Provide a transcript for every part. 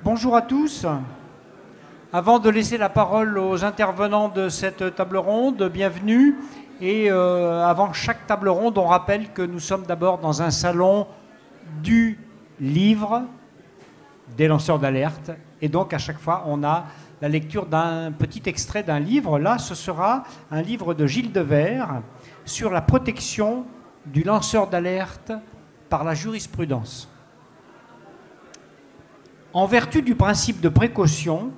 Bonjour à tous. Avant de laisser la parole aux intervenants de cette table ronde, bienvenue. Et avant chaque table ronde, on rappelle que nous sommes d'abord dans un salon du livre des lanceurs d'alerte. Et donc, à chaque fois, on a la lecture d'un petit extrait d'un livre. Là, ce sera un livre de Gilles Devers sur la protection du lanceur d'alerte par la jurisprudence. En vertu du principe de précaution,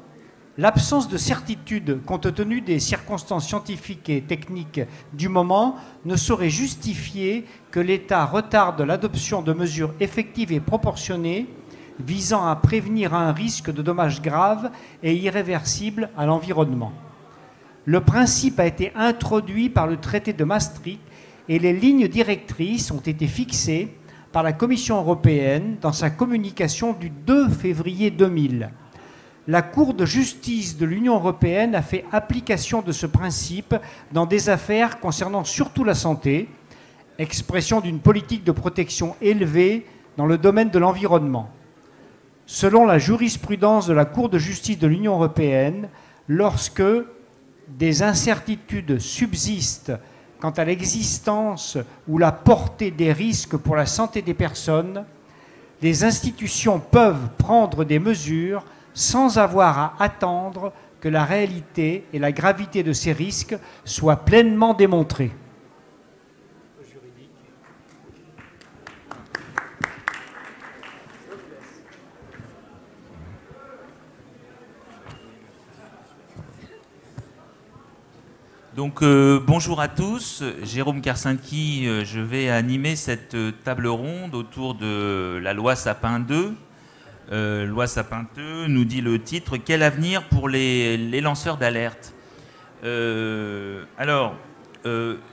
l'absence de certitude compte tenu des circonstances scientifiques et techniques du moment ne saurait justifier que l'État retarde l'adoption de mesures effectives et proportionnées visant à prévenir un risque de dommages graves et irréversibles à l'environnement. Le principe a été introduit par le traité de Maastricht et les lignes directrices ont été fixées par la Commission européenne dans sa communication du 2 février 2000. La Cour de justice de l'Union européenne a fait application de ce principe dans des affaires concernant surtout la santé, expression d'une politique de protection élevée dans le domaine de l'environnement. Selon la jurisprudence de la Cour de justice de l'Union européenne, lorsque des incertitudes subsistent quant à l'existence ou la portée des risques pour la santé des personnes, les institutions peuvent prendre des mesures sans avoir à attendre que la réalité et la gravité de ces risques soient pleinement démontrées. Donc bonjour à tous, Jérôme Karsinski, je vais animer cette table ronde autour de la loi Sapin 2. Loi Sapin 2 nous dit le titre, quel avenir pour les lanceurs d'alerte.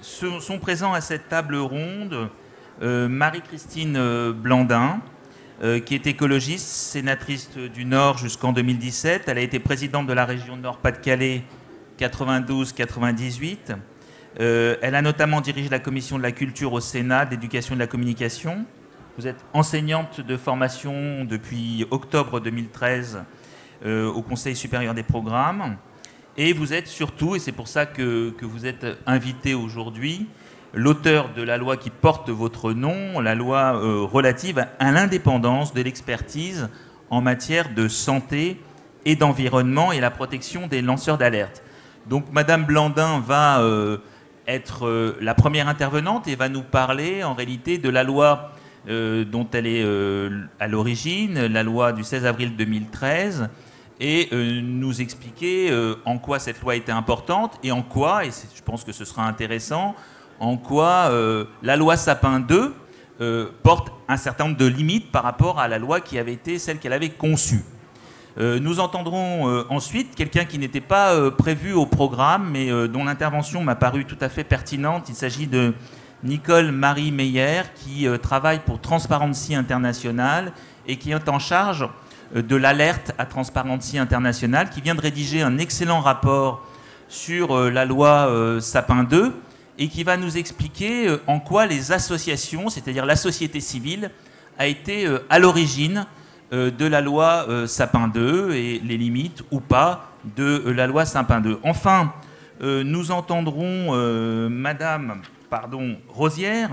Sont présents à cette table ronde Marie-Christine Blandin, qui est écologiste, sénatrice du Nord jusqu'en 2017. Elle a été présidente de la région Nord-Pas-de-Calais 92-98. Elle a notamment dirigé la commission de la culture au Sénat, d'éducation et de la communication. Vous êtes enseignante de formation depuis octobre 2013 au Conseil supérieur des programmes. Et vous êtes surtout, et c'est pour ça que vous êtes invitée aujourd'hui, l'auteur de la loi qui porte votre nom, la loi relative à l'indépendance de l'expertise en matière de santé et d'environnement et la protection des lanceurs d'alerte. Donc Madame Blandin va être la première intervenante et va nous parler en réalité de la loi dont elle est à l'origine, la loi du 16 avril 2013, et nous expliquer en quoi cette loi était importante et en quoi, et je pense que ce sera intéressant, en quoi la loi Sapin 2 porte un certain nombre de limites par rapport à la loi qui avait été celle qu'elle avait conçue. Nous entendrons ensuite quelqu'un qui n'était pas prévu au programme, mais dont l'intervention m'a paru tout à fait pertinente. Il s'agit de Nicole Marie Meyer, qui travaille pour Transparency International et qui est en charge de l'alerte à Transparency International, qui vient de rédiger un excellent rapport sur la loi Sapin 2 et qui va nous expliquer en quoi les associations, c'est-à-dire la société civile, a été à l'origine de la loi Sapin 2 et les limites ou pas de la loi Sapin 2. Enfin, nous entendrons Madame Rosière,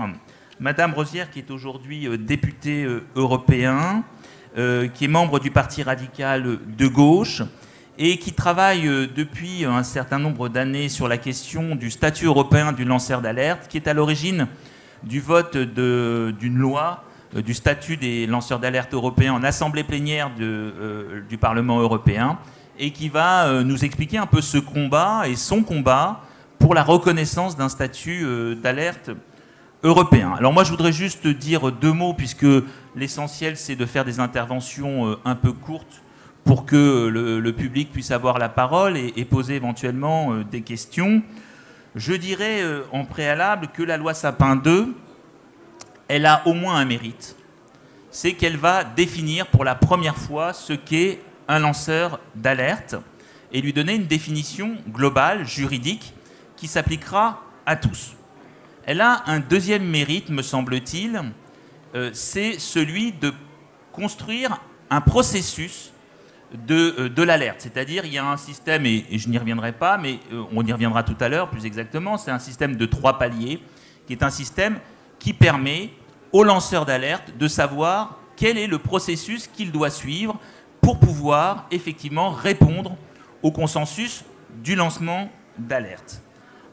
qui est aujourd'hui députée européen, qui est membre du Parti radical de gauche et qui travaille depuis un certain nombre d'années sur la question du statut européen du lanceur d'alerte, qui est à l'origine du vote d'une loi du statut des lanceurs d'alerte européens en assemblée plénière du Parlement européen et qui va nous expliquer un peu ce combat et son combat pour la reconnaissance d'un statut d'alerte européen. Alors moi je voudrais juste dire deux mots puisque l'essentiel c'est de faire des interventions un peu courtes pour que le public puisse avoir la parole et poser éventuellement des questions. Je dirais en préalable que la loi Sapin 2, elle a au moins un mérite, c'est qu'elle va définir pour la première fois ce qu'est un lanceur d'alerte et lui donner une définition globale, juridique, qui s'appliquera à tous. Elle a un deuxième mérite, me semble-t-il, c'est celui de construire un processus de l'alerte. C'est-à-dire, il y a un système, et je n'y reviendrai pas, mais on y reviendra tout à l'heure plus exactement, c'est un système de 3 paliers, qui est un système qui permet au lanceur d'alerte de savoir quel est le processus qu'il doit suivre pour pouvoir effectivement répondre au consensus du lancement d'alerte.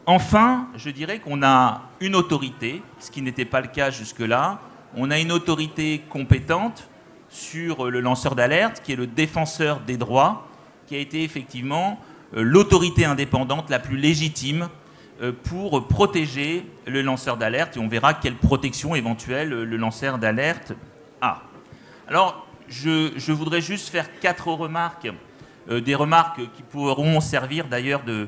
Enfin, je dirais qu'on a une autorité, ce qui n'était pas le cas jusque-là. On a une autorité compétente sur le lanceur d'alerte, qui est le défenseur des droits, qui a été effectivement l'autorité indépendante la plus légitime pour protéger le lanceur d'alerte. Et on verra quelle protection éventuelle le lanceur d'alerte a. Alors, je voudrais juste faire 4 remarques, des remarques qui pourront servir d'ailleurs de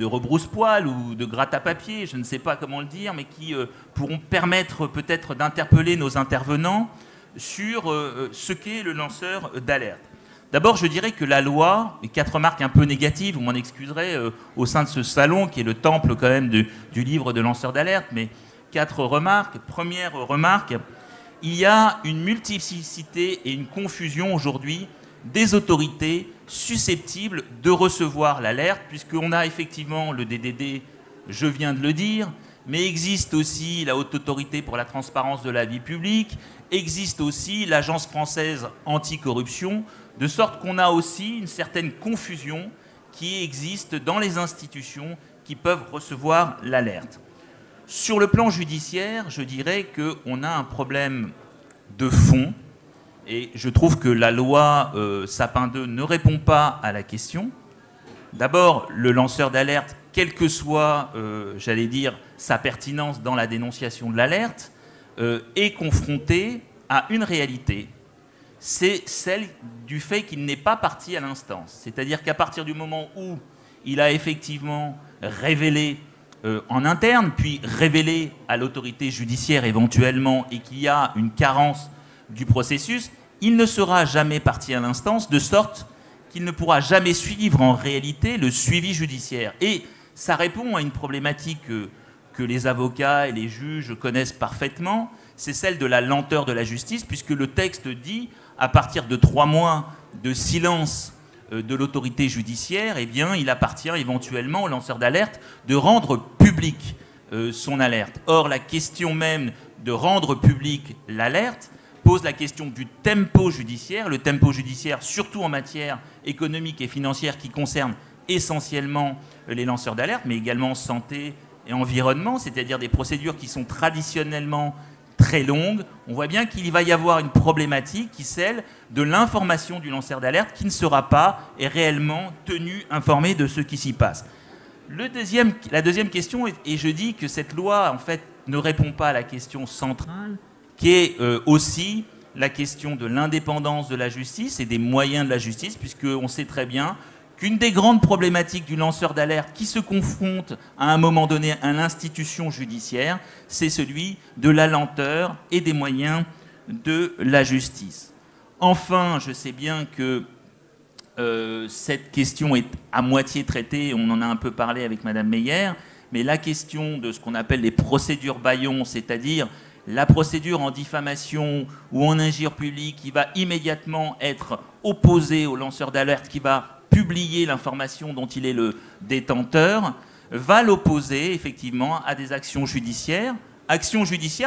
rebrousse-poil ou de gratte-à-papier, je ne sais pas comment le dire, mais qui pourront permettre peut-être d'interpeller nos intervenants sur ce qu'est le lanceur d'alerte. D'abord, je dirais que la loi, et 4 remarques un peu négatives, vous m'en excuserez, au sein de ce salon, qui est le temple quand même du livre de lanceur d'alerte, mais 4 remarques. Première remarque, il y a une multiplicité et une confusion aujourd'hui des autorités susceptibles de recevoir l'alerte, puisqu'on a effectivement le DDD, je viens de le dire, mais existe aussi la Haute Autorité pour la transparence de la vie publique, existe aussi l'Agence française anticorruption, de sorte qu'on a aussi une certaine confusion qui existe dans les institutions qui peuvent recevoir l'alerte. Sur le plan judiciaire, je dirais qu'on a un problème de fond, et je trouve que la loi Sapin 2 ne répond pas à la question. D'abord, le lanceur d'alerte, quelle que soit, j'allais dire, sa pertinence dans la dénonciation de l'alerte, est confronté à une réalité. C'est celle du fait qu'il n'est pas partie à l'instance. C'est-à-dire qu'à partir du moment où il a effectivement révélé en interne, puis révélé à l'autorité judiciaire éventuellement, et qu'il y a une carence du processus, il ne sera jamais parti à l'instance, de sorte qu'il ne pourra jamais suivre en réalité le suivi judiciaire. Et ça répond à une problématique que les avocats et les juges connaissent parfaitement, c'est celle de la lenteur de la justice, puisque le texte dit, à partir de 3 mois de silence de l'autorité judiciaire, eh bien, il appartient éventuellement au lanceur d'alerte de rendre public son alerte. Or, la question même de rendre public l'alerte pose la question du tempo judiciaire. Le tempo judiciaire, surtout en matière économique et financière, qui concerne essentiellement les lanceurs d'alerte, mais également santé et environnement, c'est-à-dire des procédures qui sont traditionnellement très longues. On voit bien qu'il va y avoir une problématique qui est celle de l'information du lanceur d'alerte qui ne sera pas et réellement tenu informé de ce qui s'y passe. La deuxième question, et je dis que cette loi en fait ne répond pas à la question centrale, qui est aussi la question de l'indépendance de la justice et des moyens de la justice, puisqu'on sait très bien qu'une des grandes problématiques du lanceur d'alerte qui se confronte à un moment donné à l'institution judiciaire, c'est celui de la lenteur et des moyens de la justice. Enfin, je sais bien que cette question est à moitié traitée, on en a un peu parlé avec Madame Meyer, mais la question de ce qu'on appelle les procédures bâillons, c'est-à-dire la procédure en diffamation ou en injure publique qui va immédiatement être opposée au lanceur d'alerte qui va publier l'information dont il est le détenteur, va l'opposer effectivement à des actions judiciaires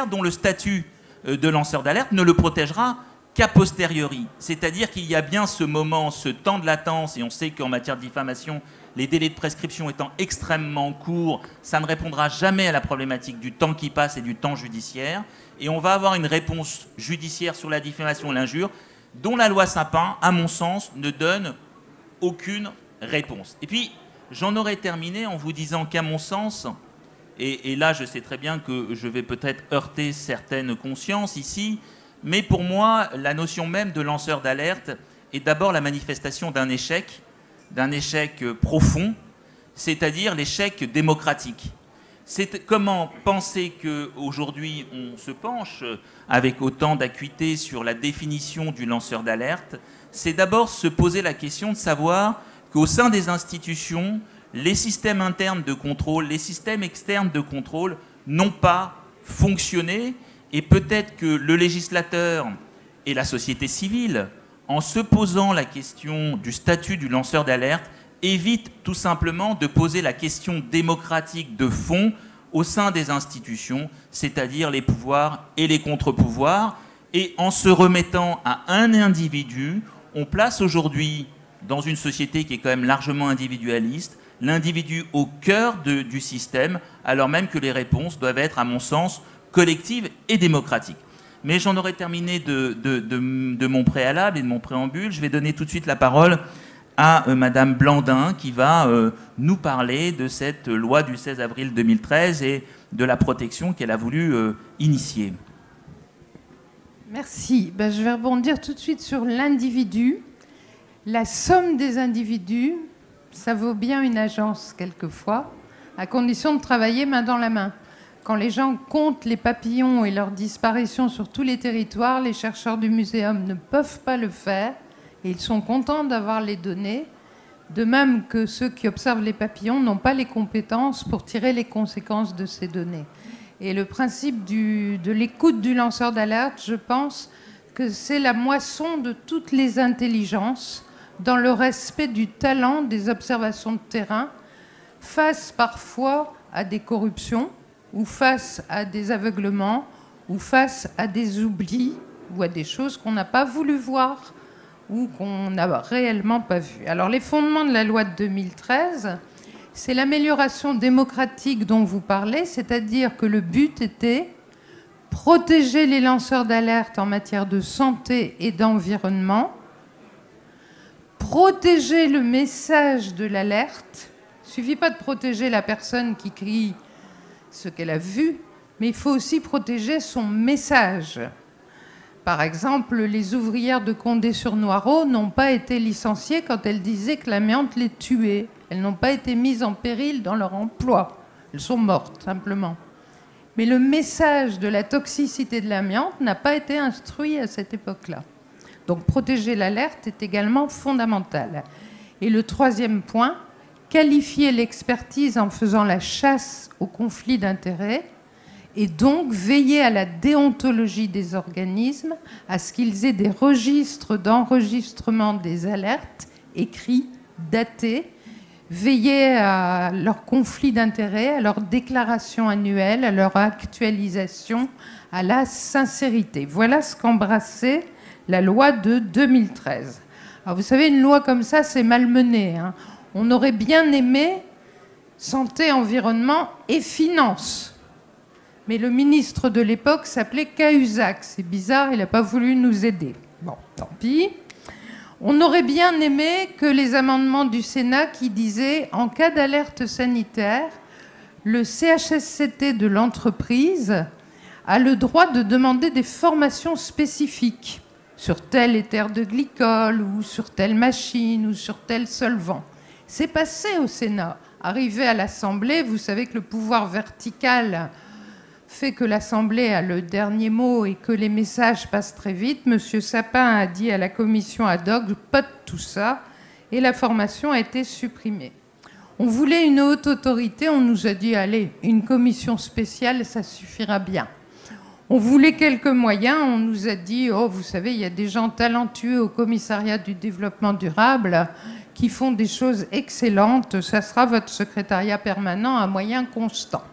dont le statut de lanceur d'alerte ne le protégera qu'a posteriori. C'est-à-dire qu'il y a bien ce moment, ce temps de latence, et on sait qu'en matière de diffamation, les délais de prescription étant extrêmement courts, ça ne répondra jamais à la problématique du temps qui passe et du temps judiciaire. Et on va avoir une réponse judiciaire sur la diffamation et l'injure dont la loi Sapin, à mon sens, ne donne aucune réponse. Et puis, j'en aurais terminé en vous disant qu'à mon sens, et là je sais très bien que je vais peut-être heurter certaines consciences ici, mais pour moi, la notion même de lanceur d'alerte est d'abord la manifestation d'un échec profond, c'est-à-dire l'échec démocratique. C'est comment penser qu'aujourd'hui on se penche avec autant d'acuité sur la définition du lanceur d'alerte, c'est d'abord se poser la question de savoir qu'au sein des institutions, les systèmes internes de contrôle, les systèmes externes de contrôle n'ont pas fonctionné, et peut-être que le législateur et la société civile en se posant la question du statut du lanceur d'alerte, évite tout simplement de poser la question démocratique de fond au sein des institutions, c'est-à-dire les pouvoirs et les contre-pouvoirs. Et en se remettant à un individu, on place aujourd'hui, dans une société qui est quand même largement individualiste, l'individu au cœur du système, alors même que les réponses doivent être, à mon sens, collectives et démocratiques. Mais j'en aurais terminé de mon préalable et de mon préambule. Je vais donner tout de suite la parole à Madame Blandin, qui va nous parler de cette loi du 16 avril 2013 et de la protection qu'elle a voulu initier. Merci. Je vais rebondir tout de suite sur l'individu. La somme des individus, ça vaut bien une agence quelquefois, à condition de travailler main dans la main. Quand les gens comptent les papillons et leur disparition sur tous les territoires, les chercheurs du muséum ne peuvent pas le faire et ils sont contents d'avoir les données, de même que ceux qui observent les papillons n'ont pas les compétences pour tirer les conséquences de ces données. Et le principe de l'écoute du lanceur d'alerte, je pense que c'est la moisson de toutes les intelligences dans le respect du talent des observations de terrain face parfois à des corruptions ou face à des aveuglements ou face à des oublis ou à des choses qu'on n'a pas voulu voir ou qu'on n'a réellement pas vues. Alors les fondements de la loi de 2013, c'est l'amélioration démocratique dont vous parlez, c'est-à-dire que le but était protéger les lanceurs d'alerte en matière de santé et d'environnement, protéger le message de l'alerte. Il ne suffit pas de protéger la personne qui crie ce qu'elle a vu, mais il faut aussi protéger son message. Par exemple, les ouvrières de Condé-sur-Noireau n'ont pas été licenciées quand elles disaient que l'amiante les tuait. Elles n'ont pas été mises en péril dans leur emploi. Elles sont mortes, simplement. Mais le message de la toxicité de l'amiante n'a pas été instruit à cette époque-là. Donc protéger l'alerte est également fondamental. Et le troisième point, qualifier l'expertise en faisant la chasse aux conflits d'intérêts et donc veiller à la déontologie des organismes, à ce qu'ils aient des registres d'enregistrement des alertes écrits, datés, veiller à leurs conflits d'intérêts, à leurs déclarations annuelles, à leur actualisation, à la sincérité. Voilà ce qu'embrassait la loi de 2013. Alors vous savez, une loi comme ça, c'est malmené, hein. On aurait bien aimé santé, environnement et finances. Mais le ministre de l'époque s'appelait Cahuzac. C'est bizarre, il n'a pas voulu nous aider. Bon, tant pis. On aurait bien aimé que les amendements du Sénat qui disaient « En cas d'alerte sanitaire, le CHSCT de l'entreprise a le droit de demander des formations spécifiques sur tel éther de glycol ou sur telle machine ou sur tel solvant. » C'est passé au Sénat. Arrivé à l'Assemblée, vous savez que le pouvoir vertical fait que l'Assemblée a le dernier mot et que les messages passent très vite. Monsieur Sapin a dit à la commission ad hoc, pas de tout ça, et la formation a été supprimée. On voulait une haute autorité, on nous a dit, allez, une commission spéciale, ça suffira bien. On voulait quelques moyens, on nous a dit, oh, vous savez, il y a des gens talentueux au commissariat du développement durable qui font des choses excellentes, ça sera votre secrétariat permanent à moyens constants.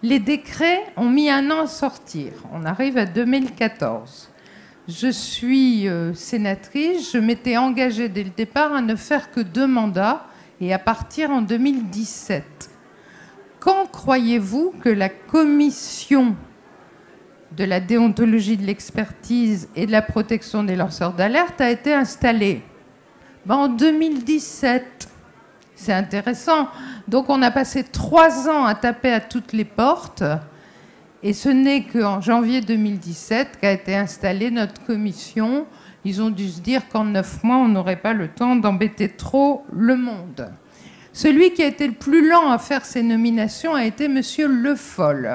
Les décrets ont mis 1 an à sortir. On arrive à 2014. Je suis sénatrice. Je m'étais engagée dès le départ à ne faire que 2 mandats et à partir en 2017. Quand croyez-vous que la commission de la déontologie de l'expertise et de la protection des lanceurs d'alerte a été installée? En 2017. C'est intéressant. Donc on a passé 3 ans à taper à toutes les portes et ce n'est qu'en janvier 2017 qu'a été installée notre commission. Ils ont dû se dire qu'en 9 mois, on n'aurait pas le temps d'embêter trop le monde. Celui qui a été le plus lent à faire ces nominations a été Monsieur Le Foll.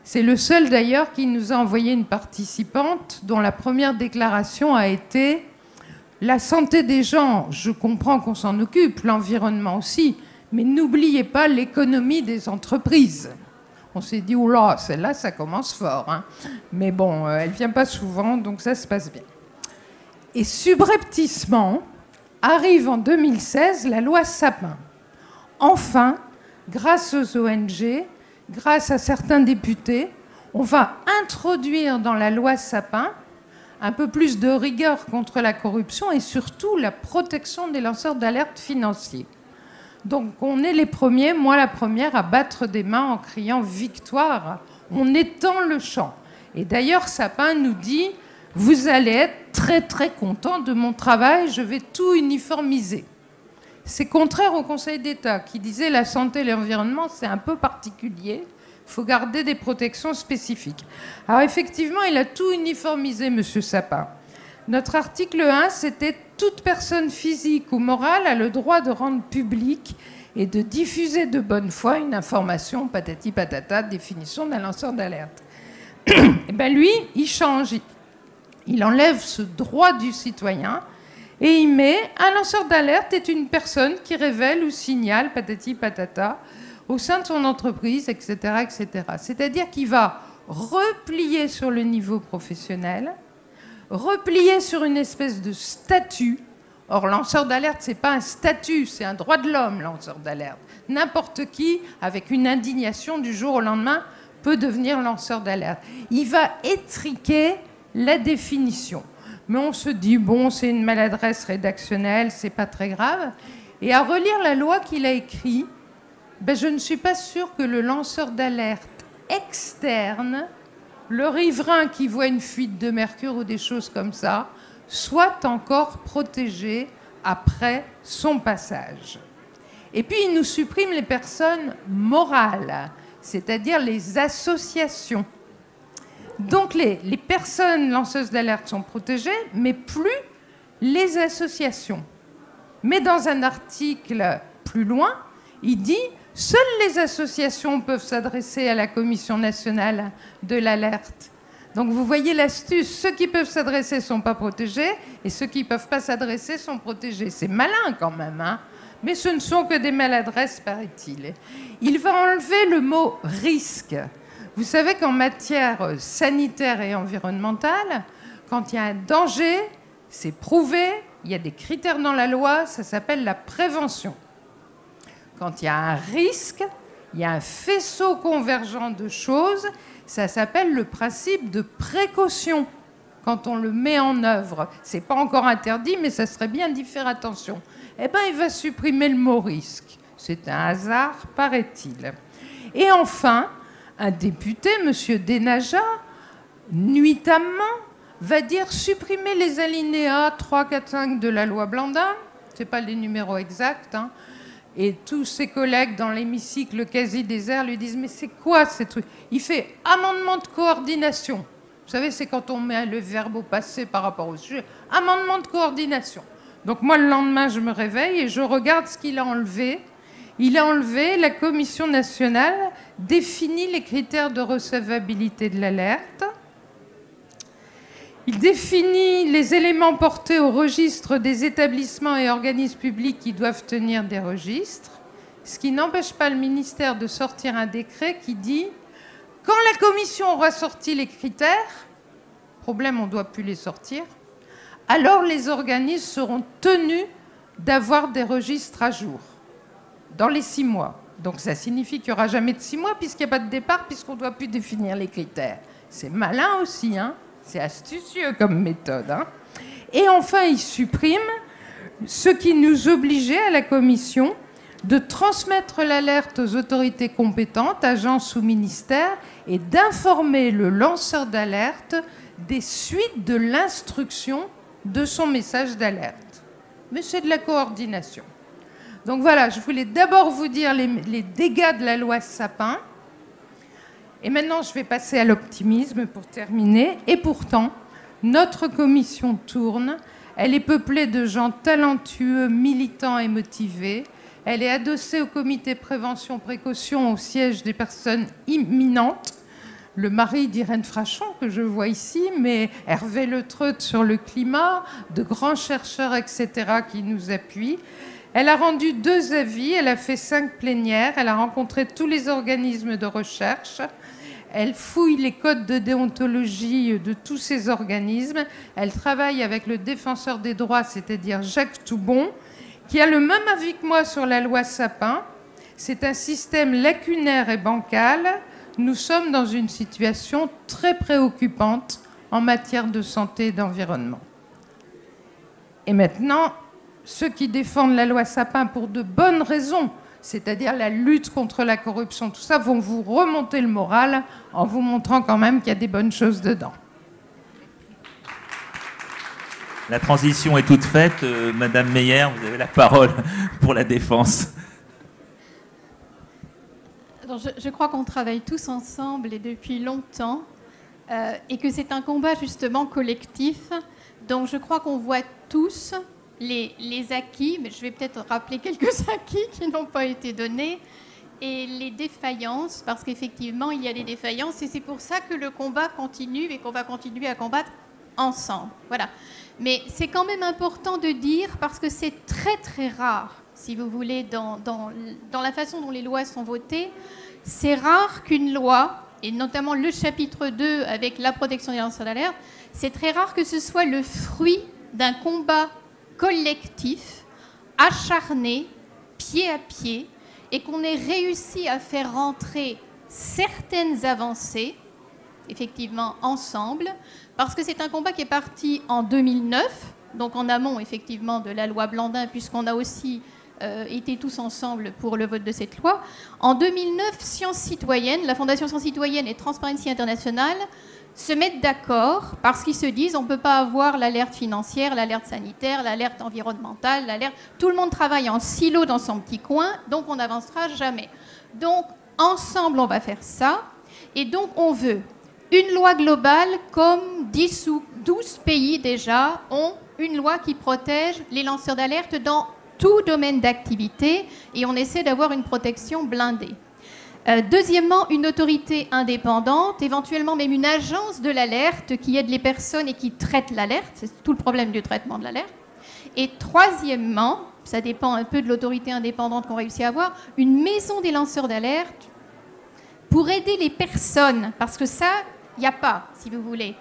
C'est le seul d'ailleurs qui nous a envoyé une participante dont la première déclaration a été « La santé des gens, je comprends qu'on s'en occupe, l'environnement aussi, mais n'oubliez pas l'économie des entreprises. » On s'est dit « Oula, celle-là, ça commence fort. Hein. » Mais bon, elle ne vient pas souvent, donc ça se passe bien. Et subrepticement, arrive en 2016 la loi Sapin. Enfin, grâce aux ONG, grâce à certains députés, on va introduire dans la loi Sapin un peu plus de rigueur contre la corruption et surtout la protection des lanceurs d'alerte financiers. Donc on est les premiers, moi la première, à battre des mains en criant victoire. On étend le champ. Et d'ailleurs, Sapin nous dit « Vous allez être très très content de mon travail, je vais tout uniformiser ». C'est contraire au Conseil d'État qui disait « La santé et l'environnement, c'est un peu particulier, il faut garder des protections spécifiques ». Alors effectivement, il a tout uniformisé, M. Sapin. Notre article 1, c'était « Toute personne physique ou morale a le droit de rendre public et de diffuser de bonne foi une information, patati patata, définition d'un lanceur d'alerte ». Et bien lui, il change, il enlève ce droit du citoyen et il met « Un lanceur d'alerte est une personne qui révèle ou signale, patati patata, au sein de son entreprise, etc. etc. » C'est-à-dire qu'il va replier sur le niveau professionnel, replier sur une espèce de statut. Or, lanceur d'alerte, ce n'est pas un statut, c'est un droit de l'homme, lanceur d'alerte. N'importe qui, avec une indignation du jour au lendemain, peut devenir lanceur d'alerte. Il va étriquer la définition. Mais on se dit, bon, c'est une maladresse rédactionnelle, c'est pas très grave. Et à relire la loi qu'il a écrite, ben, je ne suis pas sûre que le lanceur d'alerte externe, le riverain qui voit une fuite de mercure ou des choses comme ça, soit encore protégé après son passage. Et puis, il nous supprime les personnes morales, c'est-à-dire les associations. Donc, les personnes lanceuses d'alerte sont protégées, mais plus les associations. Mais dans un article plus loin, il dit « Seules les associations peuvent s'adresser à la Commission nationale de l'alerte ». Donc, vous voyez l'astuce. Ceux qui peuvent s'adresser ne sont pas protégés et ceux qui ne peuvent pas s'adresser sont protégés. C'est malin quand même, hein ? Mais ce ne sont que des maladresses, paraît-il. Il va enlever le mot « risque ». Vous savez qu'en matière sanitaire et environnementale, quand il y a un danger, c'est prouvé, il y a des critères dans la loi, ça s'appelle la prévention. Quand il y a un risque, il y a un faisceau convergent de choses, ça s'appelle le principe de précaution. Quand on le met en œuvre, c'est pas encore interdit, mais ça serait bien d'y faire attention. Eh bien, il va supprimer le mot risque. C'est un hasard, paraît-il. Et enfin, un député, M. Denaja, nuitamment, va dire supprimer les alinéas 3, 4, 5 de la loi Blandin. Ce n'est pas les numéros exacts. Hein. Et tous ses collègues dans l'hémicycle quasi désert lui disent « Mais c'est quoi ces trucs ?» Il fait « Amendement de coordination ». Vous savez, c'est quand on met le verbe au passé par rapport au sujet. « Amendement de coordination ». Donc moi, le lendemain, je me réveille et je regarde ce qu'il a enlevé. Il a enlevé la Commission nationale définit les critères de recevabilité de l'alerte. Il définit les éléments portés au registre des établissements et organismes publics qui doivent tenir des registres, ce qui n'empêche pas le ministère de sortir un décret qui dit « Quand la Commission aura sorti les critères, problème, on ne doit plus les sortir, alors les organismes seront tenus d'avoir des registres à jour dans les 6 mois. » Donc ça signifie qu'il n'y aura jamais de 6 mois puisqu'il n'y a pas de départ, puisqu'on ne doit plus définir les critères. C'est malin aussi, hein. C'est astucieux comme méthode. Hein. Et enfin, il supprime ce qui nous obligeait à la Commission de transmettre l'alerte aux autorités compétentes, agences ou ministères, et d'informer le lanceur d'alerte des suites de l'instruction de son message d'alerte. Mais c'est de la coordination. Donc voilà, je voulais d'abord vous dire les dégâts de la loi Sapin. Et maintenant, je vais passer à l'optimisme pour terminer. Et pourtant, notre commission tourne. Elle est peuplée de gens talentueux, militants et motivés. Elle est adossée au comité prévention-précaution au siège des personnes imminentes. Le mari d'Irène Frachon, que je vois ici, mais Hervé Letreut sur le climat, de grands chercheurs, etc., qui nous appuient. Elle a rendu 2 avis, elle a fait 5 plénières, elle a rencontré tous les organismes de recherche. Elle fouille les codes de déontologie de tous ces organismes. Elle travaille avec le défenseur des droits, c'est-à-dire Jacques Toubon, qui a le même avis que moi sur la loi Sapin. C'est un système lacunaire et bancal. Nous sommes dans une situation très préoccupante en matière de santé et d'environnement. Et maintenant, ceux qui défendent la loi Sapin pour de bonnes raisons, c'est-à-dire la lutte contre la corruption, tout ça, vont vous remonter le moral en vous montrant quand même qu'il y a des bonnes choses dedans. La transition est toute faite. Madame Meyer, vous avez la parole pour la défense. Alors, je crois qu'on travaille tous ensemble et depuis longtemps, et que c'est un combat justement collectif. Donc je crois qu'on voit tous les acquis, mais je vais peut-être rappeler quelques acquis qui n'ont pas été donnés, et les défaillances, parce qu'effectivement il y a des défaillances, et c'est pour ça que le combat continue et qu'on va continuer à combattre ensemble. Voilà. Mais c'est quand même important de dire, parce que c'est très très rare, si vous voulez, dans la façon dont les lois sont votées, c'est rare qu'une loi, et notamment le chapitre 2 avec la protection des lanceurs d'alerte, c'est très rare que ce soit le fruit d'un combat collectif, acharné, pied à pied, et qu'on ait réussi à faire rentrer certaines avancées, effectivement, ensemble, parce que c'est un combat qui est parti en 2009, donc en amont, effectivement, de la loi Blandin, puisqu'on a aussi été tous ensemble pour le vote de cette loi. En 2009, Sciences Citoyennes, la Fondation Sciences Citoyennes et Transparency International se mettent d'accord parce qu'ils se disent on ne peut pas avoir l'alerte financière, l'alerte sanitaire, l'alerte environnementale, l'alerte... Tout le monde travaille en silo dans son petit coin, donc on n'avancera jamais. Donc, ensemble, on va faire ça. Et donc, on veut une loi globale comme 10 ou 12 pays déjà ont une loi qui protège les lanceurs d'alerte dans tout domaine d'activité, et on essaie d'avoir une protection blindée. Deuxièmement, une autorité indépendante, éventuellement même une agence de l'alerte qui aide les personnes et qui traite l'alerte. C'est tout le problème du traitement de l'alerte. Et troisièmement, ça dépend un peu de l'autorité indépendante qu'on réussit à avoir, une maison des lanceurs d'alerte pour aider les personnes, parce que ça, il n'y a pas, si vous voulez.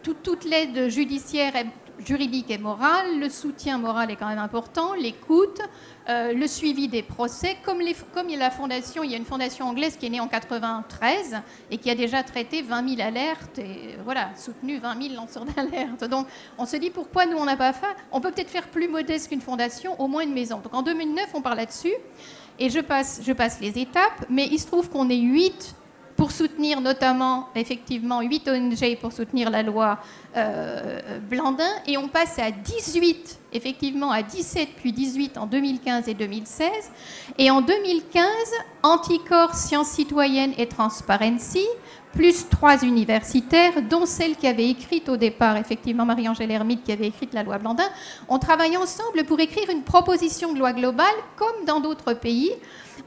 Toute l'aide judiciaire, juridique et morale, le soutien moral est quand même important, l'écoute, le suivi des procès, comme il y a la fondation, il y a une fondation anglaise qui est née en 93 et qui a déjà traité 20 000 alertes et voilà, soutenu 20 000 lanceurs d'alerte. Donc on se dit pourquoi nous on n'a pas fait, on peut peut-être faire plus modeste qu'une fondation, au moins une maison. Donc en 2009 on parle là-dessus et je passe les étapes, mais il se trouve qu'on est 8 pour soutenir notamment, effectivement, 8 ONG pour soutenir la loi Blandin, et on passe à 18, effectivement à 17, puis 18 en 2015 et 2016. Et en 2015, Anticorps, Sciences Citoyennes et Transparency, plus 3 universitaires, dont celle qui avait écrite au départ, effectivement, Marie-Angèle Hermite, qui avait écrit la loi Blandin, ont travaillé ensemble pour écrire une proposition de loi globale, comme dans d'autres pays,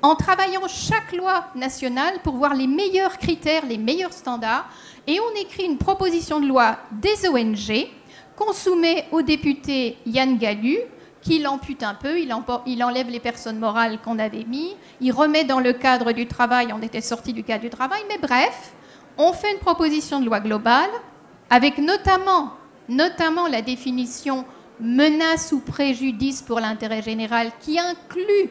en travaillant chaque loi nationale pour voir les meilleurs critères, les meilleurs standards. Et on écrit une proposition de loi des ONG qu'on soumet au député Yann Gallu, qui l'ampute un peu, il enlève les personnes morales qu'on avait mis, il remet dans le cadre du travail, on était sorti du cadre du travail, mais bref, on fait une proposition de loi globale avec notamment la définition menace ou préjudice pour l'intérêt général qui inclut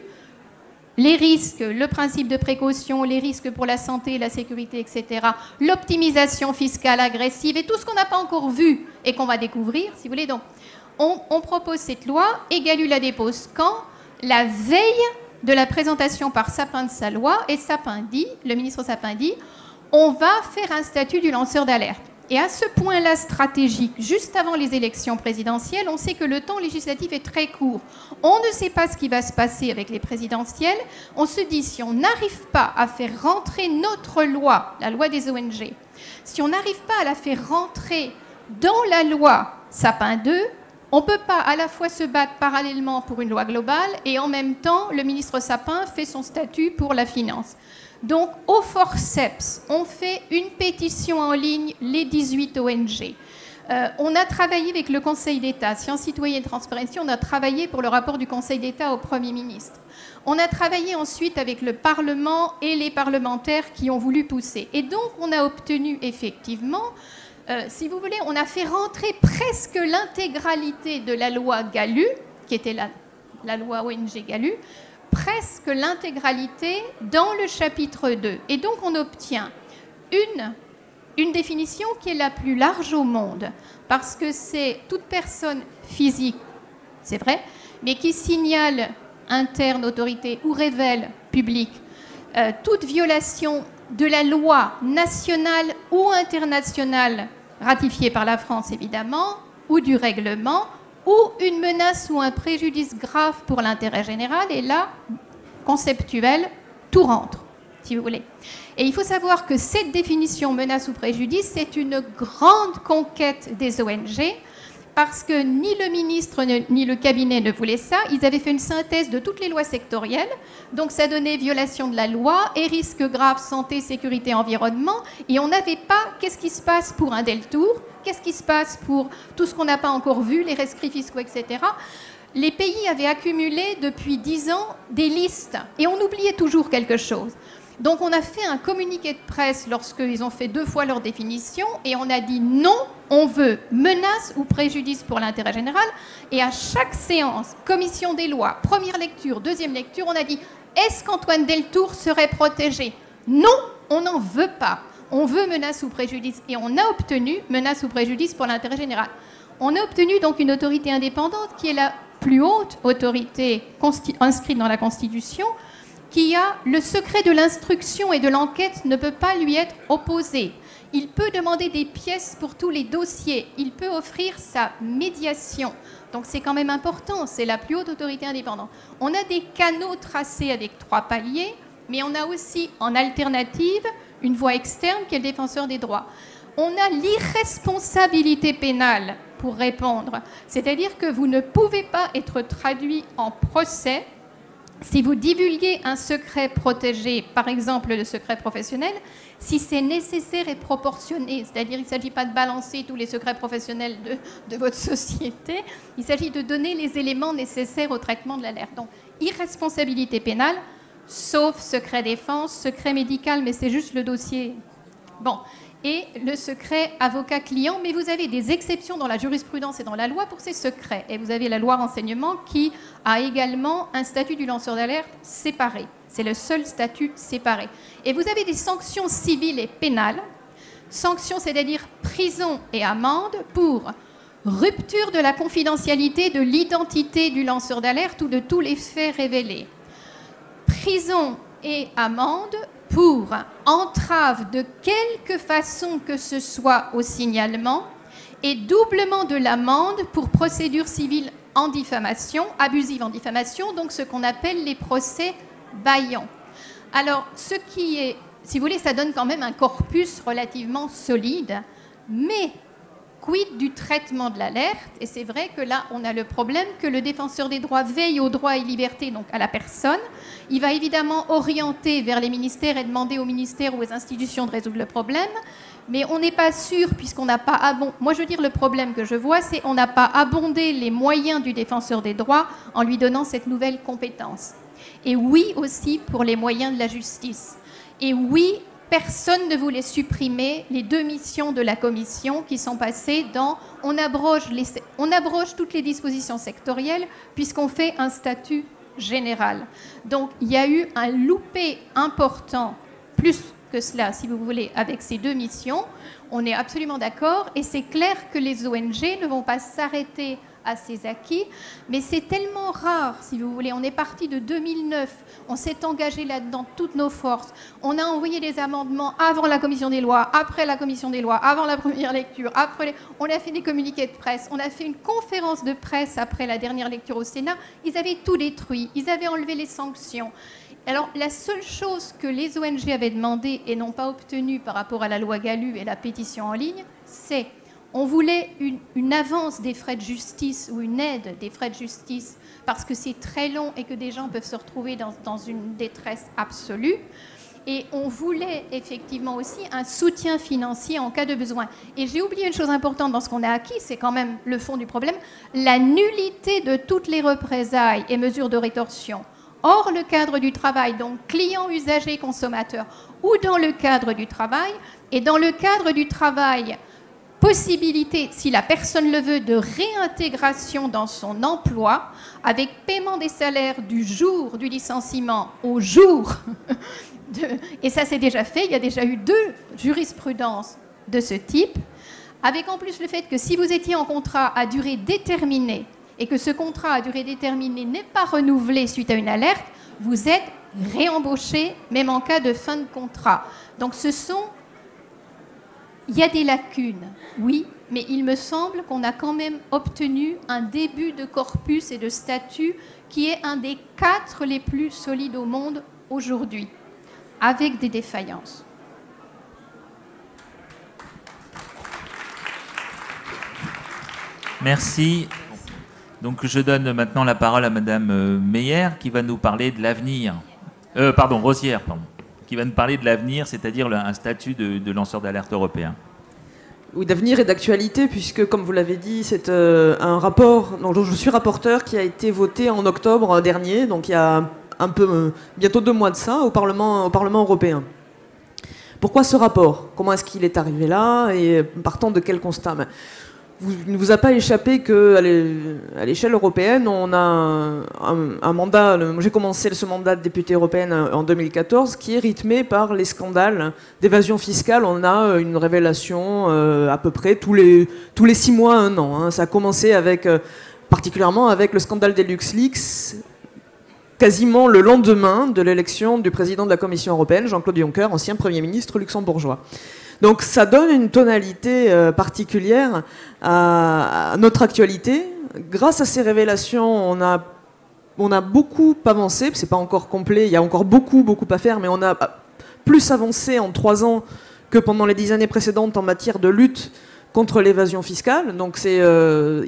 les risques, le principe de précaution, les risques pour la santé, la sécurité, etc., l'optimisation fiscale agressive et tout ce qu'on n'a pas encore vu et qu'on va découvrir, si vous voulez. Donc, on propose cette loi et Gallu la dépose quand? La veille de la présentation par Sapin de sa loi, et Sapin dit, le ministre Sapin dit, on va faire un statut du lanceur d'alerte. Et à ce point-là stratégique, juste avant les élections présidentielles, on sait que le temps législatif est très court. On ne sait pas ce qui va se passer avec les présidentielles. On se dit, si on n'arrive pas à faire rentrer notre loi, la loi des ONG, si on n'arrive pas à la faire rentrer dans la loi Sapin 2, on ne peut pas à la fois se battre parallèlement pour une loi globale et en même temps, le ministre Sapin fait son statut pour la finance. Donc, au forceps, on fait une pétition en ligne, les 18 ONG. On a travaillé avec le Conseil d'État, Sciences citoyennes et transparency, on a travaillé pour le rapport du Conseil d'État au Premier ministre. On a travaillé ensuite avec le Parlement et les parlementaires qui ont voulu pousser. Et donc, on a obtenu effectivement, si vous voulez, on a fait rentrer presque l'intégralité de la loi Galu, qui était la loi ONG Galu, presque l'intégralité dans le chapitre 2. Et donc, on obtient une définition qui est la plus large au monde, parce que c'est toute personne physique, c'est vrai, mais qui signale interne autorité ou révèle public toute violation de la loi nationale ou internationale ratifiée par la France évidemment, ou du règlement, ou une menace ou un préjudice grave pour l'intérêt général, et là, conceptuel, tout rentre, si vous voulez. Et il faut savoir que cette définition menace ou préjudice, c'est une grande conquête des ONG, parce que ni le ministre ni le cabinet ne voulaient ça. Ils avaient fait une synthèse de toutes les lois sectorielles, donc ça donnait violation de la loi et risques graves santé, sécurité, environnement, et on n'avait pas qu'est-ce qui se passe pour un Deltour, qu'est-ce qui se passe pour tout ce qu'on n'a pas encore vu, les rescrits fiscaux, etc. Les pays avaient accumulé depuis 10 ans des listes, et on oubliait toujours quelque chose. Donc on a fait un communiqué de presse lorsqu'ils ont fait 2 fois leur définition et on a dit non, on veut menace ou préjudice pour l'intérêt général. Et à chaque séance, commission des lois, première lecture, deuxième lecture, on a dit est-ce qu'Antoine Deltour serait protégé? Non, on n'en veut pas. On veut menace ou préjudice. Et on a obtenu menace ou préjudice pour l'intérêt général. On a obtenu donc une autorité indépendante qui est la plus haute autorité inscrite dans la Constitution, qui a le secret de l'instruction et de l'enquête ne peut pas lui être opposé. Il peut demander des pièces pour tous les dossiers. Il peut offrir sa médiation. Donc c'est quand même important, c'est la plus haute autorité indépendante. On a des canaux tracés avec 3 paliers, mais on a aussi en alternative une voie externe qui est le défenseur des droits. On a l'irresponsabilité pénale pour répondre. C'est-à-dire que vous ne pouvez pas être traduit en procès si vous divulguez un secret protégé, par exemple le secret professionnel, si c'est nécessaire et proportionné, c'est-à-dire il ne s'agit pas de balancer tous les secrets professionnels de votre société, il s'agit de donner les éléments nécessaires au traitement de l'alerte. Donc, irresponsabilité pénale, sauf secret défense, secret médical, mais c'est juste le dossier. Bon. Et le secret avocat-client, mais vous avez des exceptions dans la jurisprudence et dans la loi pour ces secrets. Et vous avez la loi renseignement qui a également un statut du lanceur d'alerte séparé. C'est le seul statut séparé. Et vous avez des sanctions civiles et pénales. Sanctions, c'est-à-dire prison et amende pour rupture de la confidentialité de l'identité du lanceur d'alerte ou de tous les faits révélés. Prison et amende pour entrave de quelque façon que ce soit au signalement et doublement de l'amende pour procédure civile en diffamation, abusive en diffamation, donc ce qu'on appelle les procès bâillons. Alors, ce qui est, si vous voulez, ça donne quand même un corpus relativement solide, mais quid du traitement de l'alerte? Et c'est vrai que là, on a le problème que le défenseur des droits veille aux droits et libertés, donc à la personne. Il va évidemment orienter vers les ministères et demander aux ministères ou aux institutions de résoudre le problème. Mais on n'est pas sûr, puisqu'on n'a pas abondé... Moi, je veux dire, le problème que je vois, c'est qu'on n'a pas abondé les moyens du défenseur des droits en lui donnant cette nouvelle compétence. Et oui, aussi, pour les moyens de la justice. Et oui, personne ne voulait supprimer les 2 missions de la commission qui sont passées dans on abroge toutes les dispositions sectorielles puisqu'on fait un statut général. Donc il y a eu un loupé important, plus que cela si vous voulez, avec ces 2 missions. On est absolument d'accord et c'est clair que les ONG ne vont pas s'arrêter à ces acquis, mais c'est tellement rare, si vous voulez. On est parti de 2009, on s'est engagé là-dedans toutes nos forces. On a envoyé des amendements avant la commission des lois, après la commission des lois, avant la première lecture, on a fait des communiqués de presse, on a fait une conférence de presse après la dernière lecture au Sénat. Ils avaient tout détruit, ils avaient enlevé les sanctions. Alors, la seule chose que les ONG avaient demandé et n'ont pas obtenu par rapport à la loi Galu et la pétition en ligne, c'est on voulait une avance des frais de justice ou une aide des frais de justice parce que c'est très long et que des gens peuvent se retrouver dans une détresse absolue. Et on voulait effectivement aussi un soutien financier en cas de besoin. Et j'ai oublié une chose importante dans ce qu'on a acquis, c'est quand même le fond du problème, la nullité de toutes les représailles et mesures de rétorsion. Hors le cadre du travail, donc clients, usagers, consommateurs, ou dans le cadre du travail. Et dans le cadre du travail, possibilité, si la personne le veut, de réintégration dans son emploi, avec paiement des salaires du jour du licenciement au jour. Et ça, c'est déjà fait. Il y a déjà eu 2 jurisprudences de ce type, avec en plus le fait que si vous étiez en contrat à durée déterminée et que ce contrat à durée déterminée n'est pas renouvelé suite à une alerte, vous êtes réembauché, même en cas de fin de contrat. Donc il y a des lacunes, oui, mais il me semble qu'on a quand même obtenu un début de corpus et de statut qui est un des 4 les plus solides au monde aujourd'hui, avec des défaillances. Merci. Donc je donne maintenant la parole à Madame Meyer qui va nous parler de l'avenir. Rosière, pardon. Qui va nous parler de l'avenir, c'est-à-dire un statut de lanceur d'alerte européen. Oui, d'avenir et d'actualité, puisque, comme vous l'avez dit, c'est un rapport dont je suis rapporteur qui a été voté en octobre dernier, donc il y a bientôt 2 mois de ça, au Parlement européen. Pourquoi ce rapport? Comment est-ce qu'il est arrivé là? Et partant de quel constat? Il ne vous a pas échappé qu'à l'échelle européenne, on a un mandat. J'ai commencé ce mandat de députée européenne en 2014, qui est rythmé par les scandales d'évasion fiscale. On a une révélation à peu près tous les 6 mois, 1 an. Ça a commencé particulièrement avec le scandale des LuxLeaks, quasiment le lendemain de l'élection du président de la Commission européenne, Jean-Claude Juncker, ancien Premier ministre luxembourgeois. Donc ça donne une tonalité particulière à notre actualité. Grâce à ces révélations, on a beaucoup avancé. C'est pas encore complet, il y a encore beaucoup à faire, mais on a plus avancé en 3 ans que pendant les 10 années précédentes en matière de lutte contre l'évasion fiscale. Donc il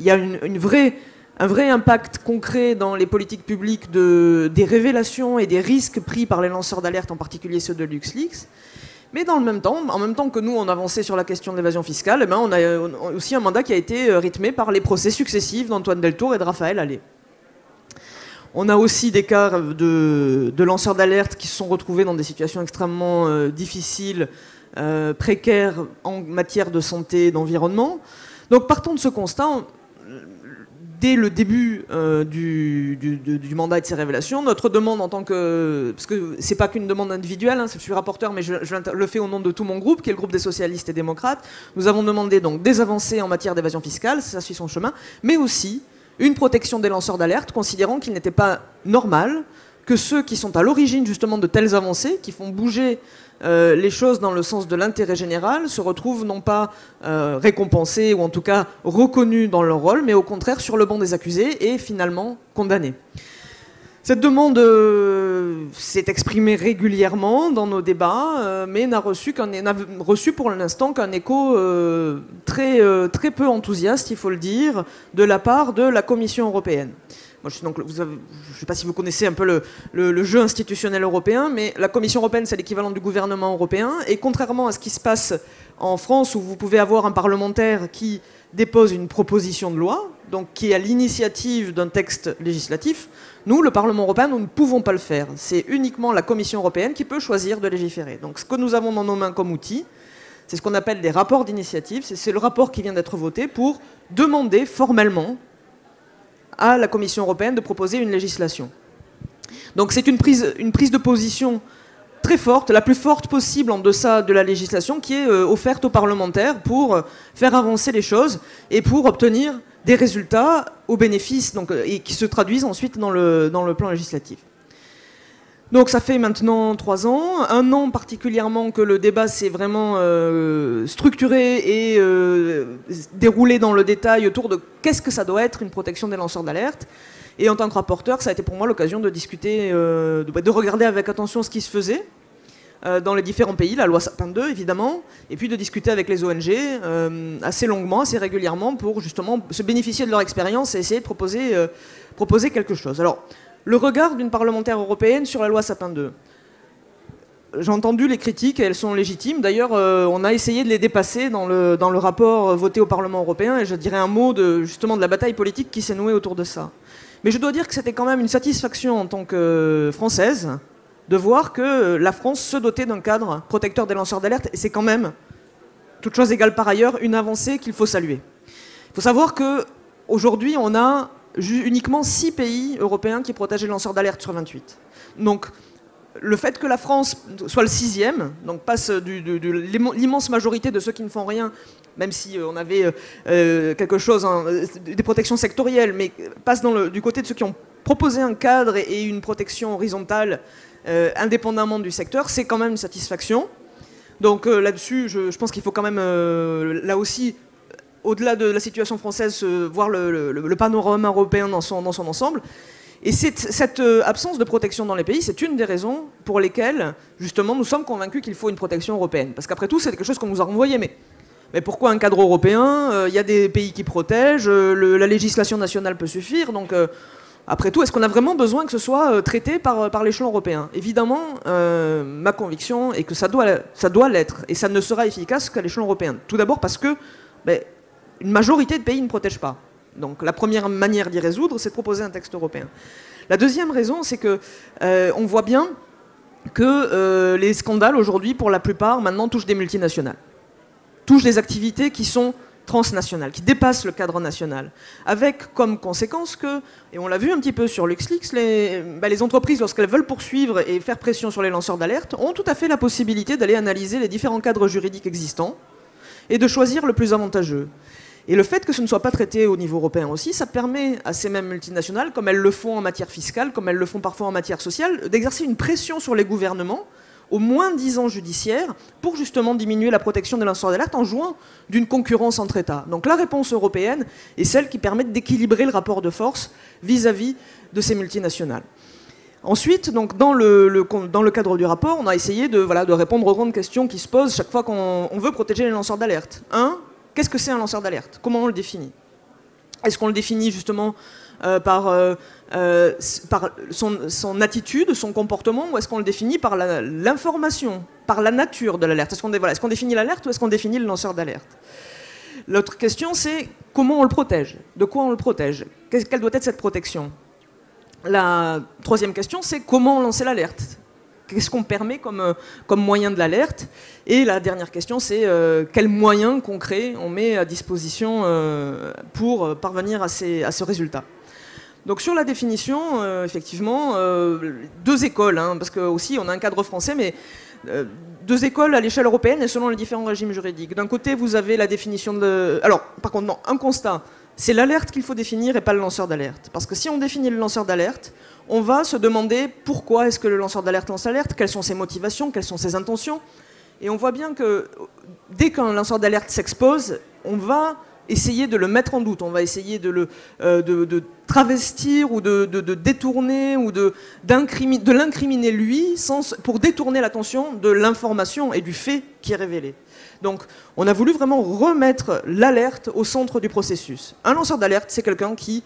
y a un vrai impact concret dans les politiques publiques des révélations et des risques pris par les lanceurs d'alerte, en particulier ceux de LuxLeaks. Mais en même temps que nous, on avançait sur la question de l'évasion fiscale, on a aussi un mandat qui a été rythmé par les procès successifs d'Antoine Deltour et de Raphaël Allais. On a aussi des cas de lanceurs d'alerte qui se sont retrouvés dans des situations extrêmement difficiles, précaires en matière de santé et d'environnement. Donc partons de ce constat. Dès le début du mandat et de ces révélations, notre demande en tant que... Parce que c'est pas qu'une demande individuelle, je suis rapporteur, mais je le fais au nom de tout mon groupe, qui est le groupe des socialistes et démocrates. Nous avons demandé donc des avancées en matière d'évasion fiscale, ça suit son chemin, mais aussi une protection des lanceurs d'alerte, considérant qu'il n'était pas normal que ceux qui sont à l'origine justement de telles avancées, qui font bouger les choses dans le sens de l'intérêt général, se retrouvent non pas récompensés ou en tout cas reconnus dans leur rôle, mais au contraire sur le banc des accusés et finalement condamnés. Cette demande s'est exprimée régulièrement dans nos débats, mais n'a reçu pour l'instant qu'un écho très peu enthousiaste, il faut le dire, de la part de la Commission européenne. Moi, je ne sais pas si vous connaissez un peu le jeu institutionnel européen, mais la Commission européenne, c'est l'équivalent du gouvernement européen. Et contrairement à ce qui se passe en France, où vous pouvez avoir un parlementaire qui dépose une proposition de loi, donc qui est à l'initiative d'un texte législatif, nous, le Parlement européen, nous ne pouvons pas le faire. C'est uniquement la Commission européenne qui peut choisir de légiférer. Donc ce que nous avons dans nos mains comme outil, c'est ce qu'on appelle des rapports d'initiative. C'est le rapport qui vient d'être voté pour demander formellement à la Commission européenne de proposer une législation. Donc c'est une prise de position très forte, la plus forte possible en deçà de la législation, qui est offerte aux parlementaires pour faire avancer les choses et pour obtenir des résultats au bénéfice, et qui se traduisent ensuite dans le plan législatif. Donc ça fait maintenant 3 ans, 1 an particulièrement que le débat s'est vraiment structuré et déroulé dans le détail autour de qu'est-ce que ça doit être une protection des lanceurs d'alerte. Et en tant que rapporteur, ça a été pour moi l'occasion de discuter, de regarder avec attention ce qui se faisait dans les différents pays, la loi Sapin 2 évidemment, et puis de discuter avec les ONG assez longuement, assez régulièrement, pour justement se bénéficier de leur expérience et essayer de proposer quelque chose. Alors, le regard d'une parlementaire européenne sur la loi Sapin 2. j'ai entendu les critiques et elles sont légitimes. D'ailleurs, on a essayé de les dépasser dans le rapport voté au Parlement européen et je dirais un mot justement de la bataille politique qui s'est nouée autour de ça. Mais je dois dire que c'était quand même une satisfaction en tant que Française de voir que la France se dotait d'un cadre protecteur des lanceurs d'alerte et c'est quand même, toute chose égale par ailleurs, une avancée qu'il faut saluer. Il faut savoir qu'aujourd'hui, on a uniquement 6 pays européens qui protègent les lanceurs d'alerte sur 28. Donc, le fait que la France soit le 6e, donc passe de l'immense majorité de ceux qui ne font rien, même si on avait quelque chose, des protections sectorielles, mais passe du côté de ceux qui ont proposé un cadre et une protection horizontale indépendamment du secteur, c'est quand même une satisfaction. Donc là-dessus, je pense qu'il faut quand même, là aussi, au-delà de la situation française, voir le panorama européen dans son ensemble. Et cette absence de protection dans les pays, c'est une des raisons pour lesquelles, justement, nous sommes convaincus qu'il faut une protection européenne. Parce qu'après tout, c'est quelque chose qu'on nous a renvoyé. Mais pourquoi un cadre européen ? Il y a des pays qui protègent, la législation nationale peut suffire. Donc, après tout, est-ce qu'on a vraiment besoin que ce soit traité par l'échelon européen ? Évidemment, ma conviction est que ça doit l'être. Et ça ne sera efficace qu'à l'échelon européen. Tout d'abord parce que une majorité de pays ne protègent pas. Donc la première manière d'y résoudre, c'est de proposer un texte européen. La deuxième raison, c'est que on voit bien que les scandales aujourd'hui, pour la plupart, maintenant touchent des multinationales, touchent des activités qui sont transnationales, qui dépassent le cadre national, avec comme conséquence que, et on l'a vu un petit peu sur LuxLeaks, les entreprises, lorsqu'elles veulent poursuivre et faire pression sur les lanceurs d'alerte, ont tout à fait la possibilité d'aller analyser les différents cadres juridiques existants et de choisir le plus avantageux. Et le fait que ce ne soit pas traité au niveau européen aussi, ça permet à ces mêmes multinationales, comme elles le font en matière fiscale, comme elles le font parfois en matière sociale, d'exercer une pression sur les gouvernements, au moins 10 ans judiciaires, pour justement diminuer la protection des lanceurs d'alerte en jouant d'une concurrence entre États. Donc la réponse européenne est celle qui permet d'équilibrer le rapport de force vis-à-vis de ces multinationales. Ensuite, donc, dans le cadre du rapport, on a essayé de répondre aux grandes questions qui se posent chaque fois qu'on veut protéger les lanceurs d'alerte. Qu'est-ce que c'est un lanceur d'alerte ? Comment on le définit ? Est-ce qu'on le définit justement par son attitude, son comportement, ou est-ce qu'on le définit par l'information, par la nature de l'alerte ? Est-ce qu'on définit l'alerte ou est-ce qu'on définit le lanceur d'alerte ? L'autre question, c'est comment on le protège ? De quoi on le protège ? Quelle doit être cette protection ? La troisième question, c'est comment lancer l'alerte ? Qu'est-ce qu'on permet comme moyen de l'alerte ? Et la dernière question, c'est quels moyens concrets on met à disposition pour parvenir à ce résultat. Donc sur la définition, effectivement, 2 écoles, parce que aussi on a un cadre français, mais 2 écoles à l'échelle européenne et selon les différents régimes juridiques. D'un côté, vous avez la définition de... Alors, par contre, non, un constat, c'est l'alerte qu'il faut définir et pas le lanceur d'alerte. Parce que si on définit le lanceur d'alerte, on va se demander pourquoi est-ce que le lanceur d'alerte lance l'alerte, quelles sont ses motivations, quelles sont ses intentions. Et on voit bien que dès qu'un lanceur d'alerte s'expose, on va essayer de le mettre en doute, on va essayer de travestir ou de détourner ou de l'incriminer lui pour détourner l'attention de l'information et du fait qui est révélé. Donc on a voulu vraiment remettre l'alerte au centre du processus. Un lanceur d'alerte, c'est quelqu'un qui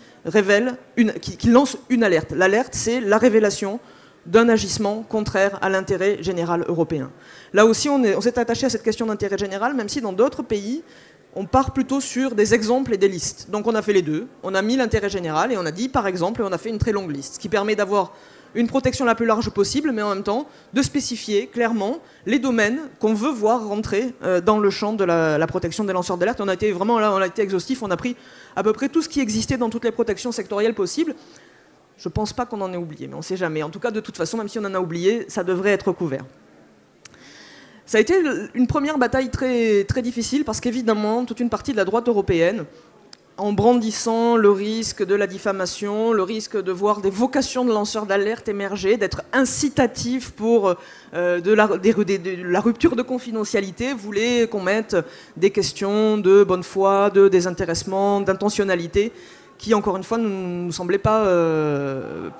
lance une alerte. L'alerte, c'est la révélation d'un agissement contraire à l'intérêt général européen. Là aussi, on s'est attaché à cette question d'intérêt général, même si dans d'autres pays, on part plutôt sur des exemples et des listes. Donc on a fait les deux. On a mis l'intérêt général et on a dit, par exemple, et on a fait une très longue liste, ce qui permet d'avoir une protection la plus large possible, mais en même temps de spécifier clairement les domaines qu'on veut voir rentrer dans le champ de la protection des lanceurs d'alerte. On a été exhaustif, on a pris à peu près tout ce qui existait dans toutes les protections sectorielles possibles. Je ne pense pas qu'on en ait oublié, mais on ne sait jamais. En tout cas, de toute façon, même si on en a oublié, ça devrait être couvert. Ça a été une première bataille très, très difficile parce qu'évidemment, toute une partie de la droite européenne, en brandissant le risque de la diffamation, le risque de voir des vocations de lanceurs d'alerte émerger, d'être incitatif pour de la rupture de confidentialité, voulait qu'on mette des questions de bonne foi, de désintéressement, d'intentionnalité, qui, encore une fois, ne nous semblaient pas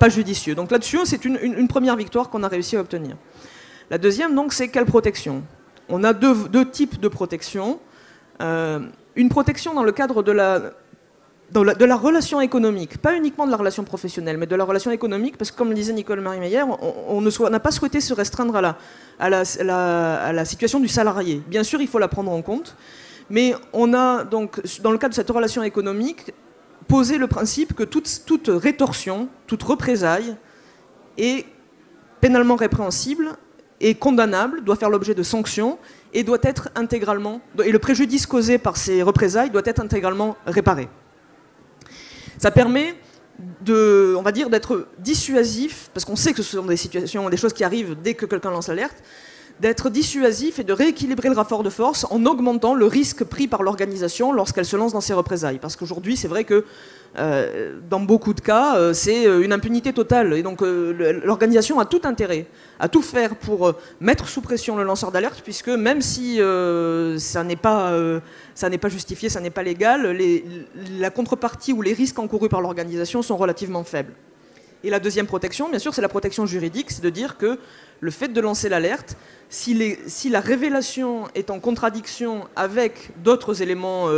judicieux. Donc là-dessus, c'est une première victoire qu'on a réussi à obtenir. La deuxième, donc, c'est quelle protection ? On a deux types de protection. Une protection dans le cadre de la relation économique, pas uniquement de la relation professionnelle, mais de la relation économique, parce que comme le disait Nicole-Marie Meyer, on n'a pas souhaité se restreindre à la situation du salarié. Bien sûr, il faut la prendre en compte, mais on a donc, dans le cadre de cette relation économique, posé le principe que toute rétorsion, toute représaille est pénalement répréhensible et condamnable, doit faire l'objet de sanctions et doit être intégralement, et le préjudice causé par ces représailles doit être intégralement réparé. Ça permet on va dire, d'être dissuasif, parce qu'on sait que ce sont des situations, des choses qui arrivent dès que quelqu'un lance l'alerte, d'être dissuasif et de rééquilibrer le rapport de force en augmentant le risque pris par l'organisation lorsqu'elle se lance dans ses représailles. Parce qu'aujourd'hui, c'est vrai que dans beaucoup de cas, c'est une impunité totale. Et donc l'organisation a tout intérêt à tout faire pour mettre sous pression le lanceur d'alerte, puisque même si ça n'est pas justifié, ça n'est pas légal, la contrepartie ou les risques encourus par l'organisation sont relativement faibles. Et la deuxième protection, bien sûr, c'est la protection juridique, c'est de dire que le fait de lancer l'alerte, si la révélation est en contradiction avec d'autres éléments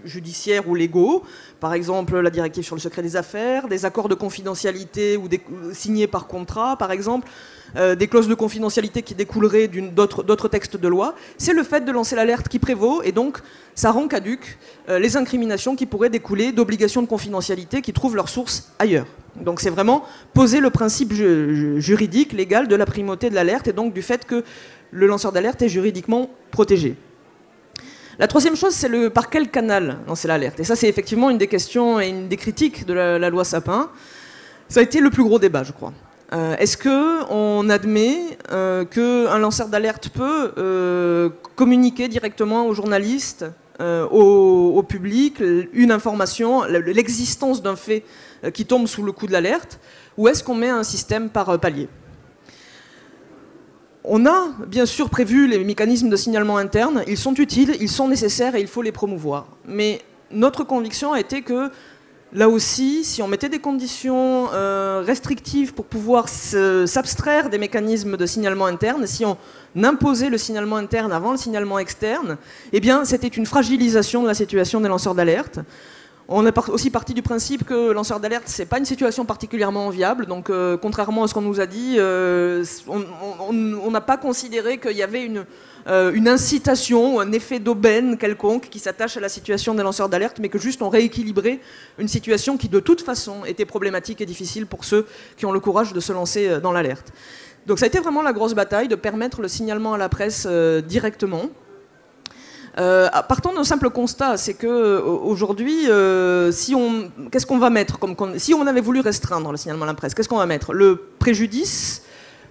judiciaires ou légaux, par exemple la directive sur le secret des affaires, des accords de confidentialité ou signés par contrat, par exemple, des clauses de confidentialité qui découleraient d'autres textes de loi, c'est le fait de lancer l'alerte qui prévaut, et donc ça rend caduques les incriminations qui pourraient découler d'obligations de confidentialité qui trouvent leur source ailleurs. Donc c'est vraiment poser le principe juridique, légal de la primauté de l'alerte, et donc du fait que le lanceur d'alerte est juridiquement protégé. La troisième chose, c'est par quel canal lancer l'alerte. Et ça, c'est effectivement une des questions et une des critiques de la loi Sapin. Ça a été le plus gros débat, je crois. Est-ce qu'on admet qu'un lanceur d'alerte peut communiquer directement aux journalistes, au public, une information, l'existence d'un fait qui tombe sous le coup de l'alerte, ou est-ce qu'on met un système par palier ? On a bien sûr prévu les mécanismes de signalement interne, ils sont utiles, ils sont nécessaires et il faut les promouvoir. Mais notre conviction a été que, là aussi, si on mettait des conditions restrictives pour pouvoir s'abstraire des mécanismes de signalement interne, si on imposait le signalement interne avant le signalement externe, eh bien c'était une fragilisation de la situation des lanceurs d'alerte. On est aussi parti du principe que lanceur d'alerte, c'est pas une situation particulièrement viable. Donc, contrairement à ce qu'on nous a dit, on n'a pas considéré qu'il y avait une incitation, un effet d'aubaine quelconque qui s'attache à la situation des lanceurs d'alerte, mais que juste on rééquilibrait une situation qui de toute façon était problématique et difficile pour ceux qui ont le courage de se lancer dans l'alerte. Donc, ça a été vraiment la grosse bataille de permettre le signalement à la presse directement. Partant d'un simple constat, c'est que aujourd'hui, qu'est-ce qu'on va mettre si on avait voulu restreindre le signalement à la presse, qu'est-ce qu'on va mettre ? Le préjudice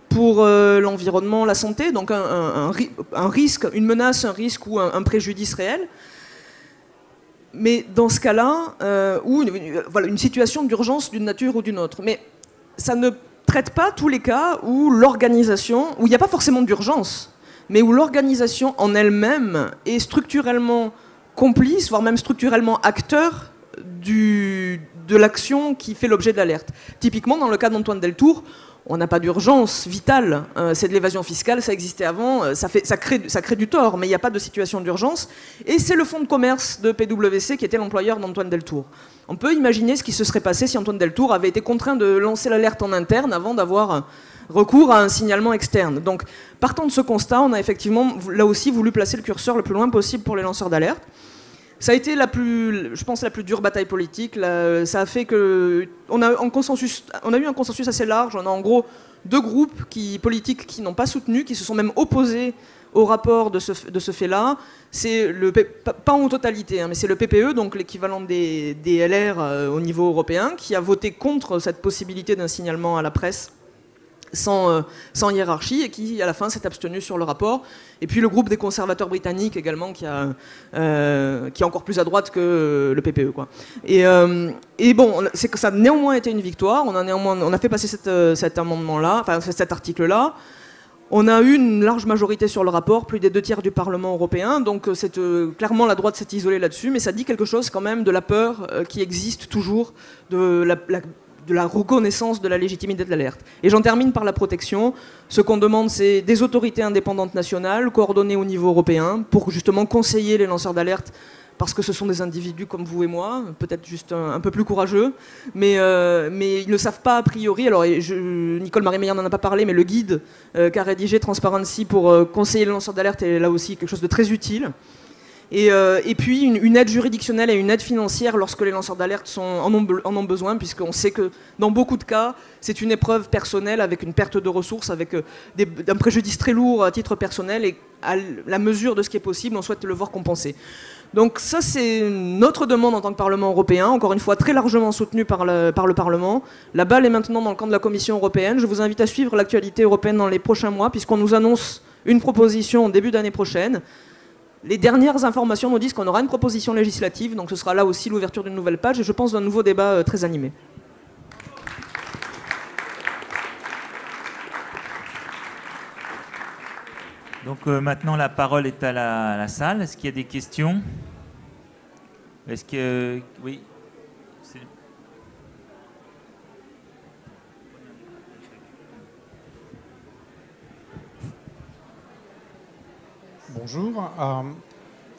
pour l'environnement, la santé, donc un risque, une menace, un risque ou un préjudice réel. Mais dans ce cas-là, ou une situation d'urgence d'une nature ou d'une autre. Mais ça ne traite pas tous les cas où il n'y a pas forcément d'urgence, mais où l'organisation en elle-même est structurellement complice, voire même structurellement acteur de l'action qui fait l'objet de l'alerte. Typiquement, dans le cas d'Antoine Deltour, on n'a pas d'urgence vitale, c'est de l'évasion fiscale, ça existait avant, ça crée du tort, mais il n'y a pas de situation d'urgence, et c'est le fonds de commerce de PwC qui était l'employeur d'Antoine Deltour. On peut imaginer ce qui se serait passé si Antoine Deltour avait été contraint de lancer l'alerte en interne avant d'avoir recours à un signalement externe. Donc, partant de ce constat, on a effectivement, là aussi, voulu placer le curseur le plus loin possible pour les lanceurs d'alerte. Ça a été la plus dure bataille politique. Ça a fait que on a eu un consensus assez large. On a en gros deux groupes politiques qui n'ont pas soutenu, qui se sont même opposés au rapport de ce fait-là. C'est pas en totalité, mais c'est le PPE, donc l'équivalent des LR au niveau européen, qui a voté contre cette possibilité d'un signalement à la presse sans hiérarchie, et qui à la fin s'est abstenu sur le rapport. Et puis le groupe des conservateurs britanniques également, qui est encore plus à droite que le PPE, quoi. Et bon, c'est que ça a néanmoins été une victoire. On a fait passer cet amendement-là, enfin cet article-là. On a eu une large majorité sur le rapport, plus des 2/3 du Parlement européen, donc clairement la droite s'est isolée là-dessus, mais ça dit quelque chose quand même de la peur qui existe toujours, de la reconnaissance de la légitimité de l'alerte. Et j'en termine par la protection. Ce qu'on demande, c'est des autorités indépendantes nationales, coordonnées au niveau européen, pour justement conseiller les lanceurs d'alerte parce que ce sont des individus comme vous et moi, peut-être juste un peu plus courageux, mais ils ne le savent pas a priori. Alors, Nicole Marie-Meyer n'en a pas parlé, mais le guide qu'a rédigé Transparency pour conseiller les lanceurs d'alerte est là aussi quelque chose de très utile. Et puis une aide juridictionnelle et une aide financière lorsque les lanceurs d'alerte en ont besoin, puisqu'on sait que dans beaucoup de cas, c'est une épreuve personnelle avec une perte de ressources, avec un préjudice très lourd à titre personnel, et à la mesure de ce qui est possible, on souhaite le voir compensé. Donc ça, c'est notre demande en tant que Parlement européen, encore une fois très largement soutenue par le Parlement. La balle est maintenant dans le camp de la Commission européenne. Je vous invite à suivre l'actualité européenne dans les prochains mois, puisqu'on nous annonce une proposition en début d'année prochaine. Les dernières informations nous disent qu'on aura une proposition législative, donc ce sera là aussi l'ouverture d'une nouvelle page, et je pense d'un nouveau débat très animé. Donc maintenant la parole est à la salle. Est-ce qu'il y a des questions? Est-ce que... Oui. Bonjour.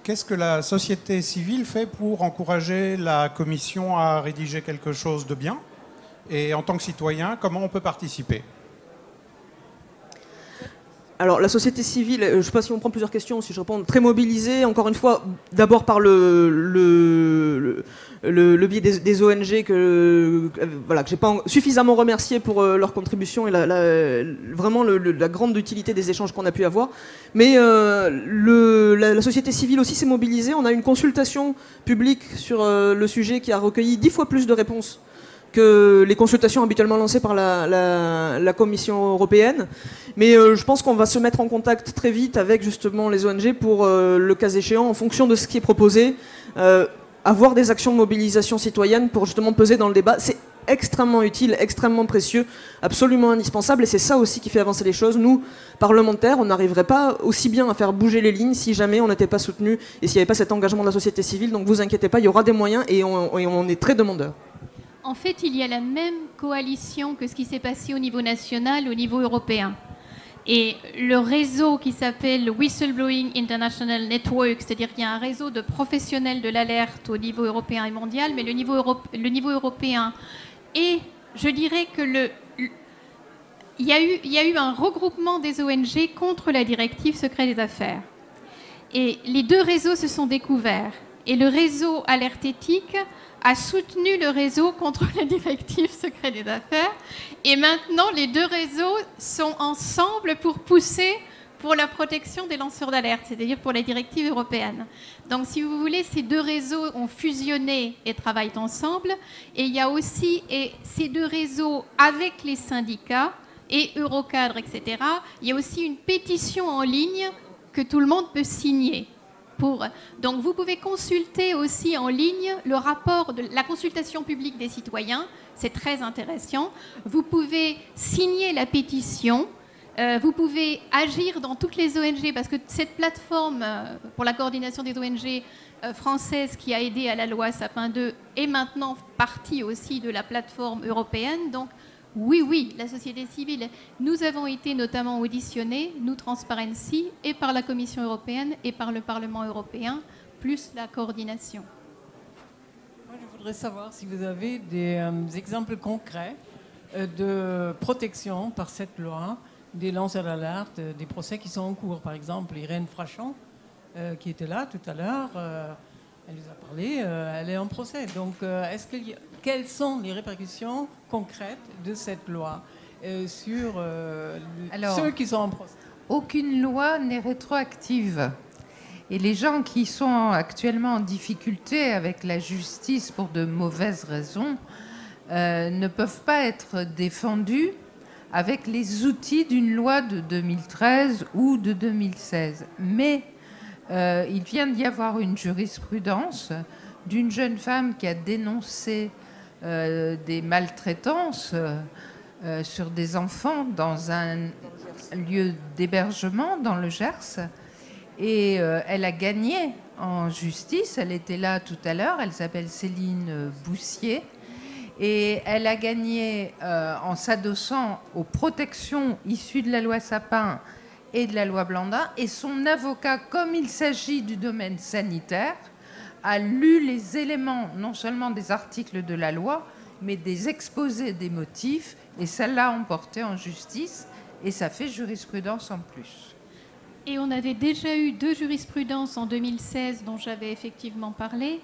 Qu'est-ce que la société civile fait pour encourager la Commission à rédiger quelque chose de bien? Et en tant que citoyen, comment on peut participer? Alors, la société civile, je ne sais pas si on prend plusieurs questions, si je réponds, très mobilisée, encore une fois, d'abord par le biais des ONG que j'ai pas suffisamment remercié pour leur contribution et vraiment la grande utilité des échanges qu'on a pu avoir. Mais la société civile aussi s'est mobilisée. On a une consultation publique sur le sujet qui a recueilli 10 fois plus de réponses que les consultations habituellement lancées par la Commission européenne. Mais je pense qu'on va se mettre en contact très vite avec justement les ONG pour, le cas échéant, en fonction de ce qui est proposé, avoir des actions de mobilisation citoyenne pour justement peser dans le débat. C'est extrêmement utile, extrêmement précieux, absolument indispensable, et c'est ça aussi qui fait avancer les choses. Nous, parlementaires, on n'arriverait pas aussi bien à faire bouger les lignes si jamais on n'était pas soutenu et s'il n'y avait pas cet engagement de la société civile. Donc vous inquiétez pas, il y aura des moyens et on est très demandeurs. En fait, il y a la même coalition que ce qui s'est passé au niveau national, au niveau européen. Et le réseau qui s'appelle Whistleblowing International Network, c'est-à-dire qu'il y a un réseau de professionnels de l'alerte au niveau européen et mondial, mais le niveau européen. Et je dirais que il y a eu un regroupement des ONG contre la directive secret des affaires. Et les deux réseaux se sont découverts. Et le réseau Alerte Éthique a soutenu le réseau contre la directive secret des affaires. Et maintenant, les deux réseaux sont ensemble pour pousser pour la protection des lanceurs d'alerte, c'est-à-dire pour la directive européenne. Donc, si vous voulez, ces deux réseaux ont fusionné et travaillent ensemble. Et il y a aussi ces deux réseaux avec les syndicats et Eurocadre, etc. Il y a aussi une pétition en ligne que tout le monde peut signer. Donc vous pouvez consulter aussi en ligne le rapport de la consultation publique des citoyens, c'est très intéressant. Vous pouvez signer la pétition, vous pouvez agir dans toutes les ONG, parce que cette plateforme pour la coordination des ONG française qui a aidé à la loi Sapin 2 est maintenant partie aussi de la plateforme européenne. Donc oui, la société civile. Nous avons été notamment auditionnés, nous Transparency, et par la Commission européenne et par le Parlement européen, plus la coordination. Moi, je voudrais savoir si vous avez des exemples concrets de protection par cette loi des lanceurs d'alerte, des procès qui sont en cours. Par exemple, Irène Frachon, qui était là tout à l'heure, elle nous a parlé, elle est en procès. Donc, quelles sont les répercussions concrètes de cette loi sur ceux qui sont en procès? Aucune loi n'est rétroactive. Et les gens qui sont actuellement en difficulté avec la justice pour de mauvaises raisons ne peuvent pas être défendus avec les outils d'une loi de 2013 ou de 2016. Mais il vient d'y avoir une jurisprudence d'une jeune femme qui a dénoncé des maltraitances sur des enfants dans un lieu d'hébergement dans le Gers. Et elle a gagné en justice. Elle était là tout à l'heure. Elle s'appelle Céline Boussier. Et elle a gagné en s'adossant aux protections issues de la loi Sapin et de la loi Blandin. Et son avocat, comme il s'agit du domaine sanitaire, a lu les éléments, non seulement des articles de la loi, mais des exposés des motifs, et ça l'a emporté en justice, et ça fait jurisprudence en plus. Et on avait déjà eu 2 jurisprudences en 2016 dont j'avais effectivement parlé,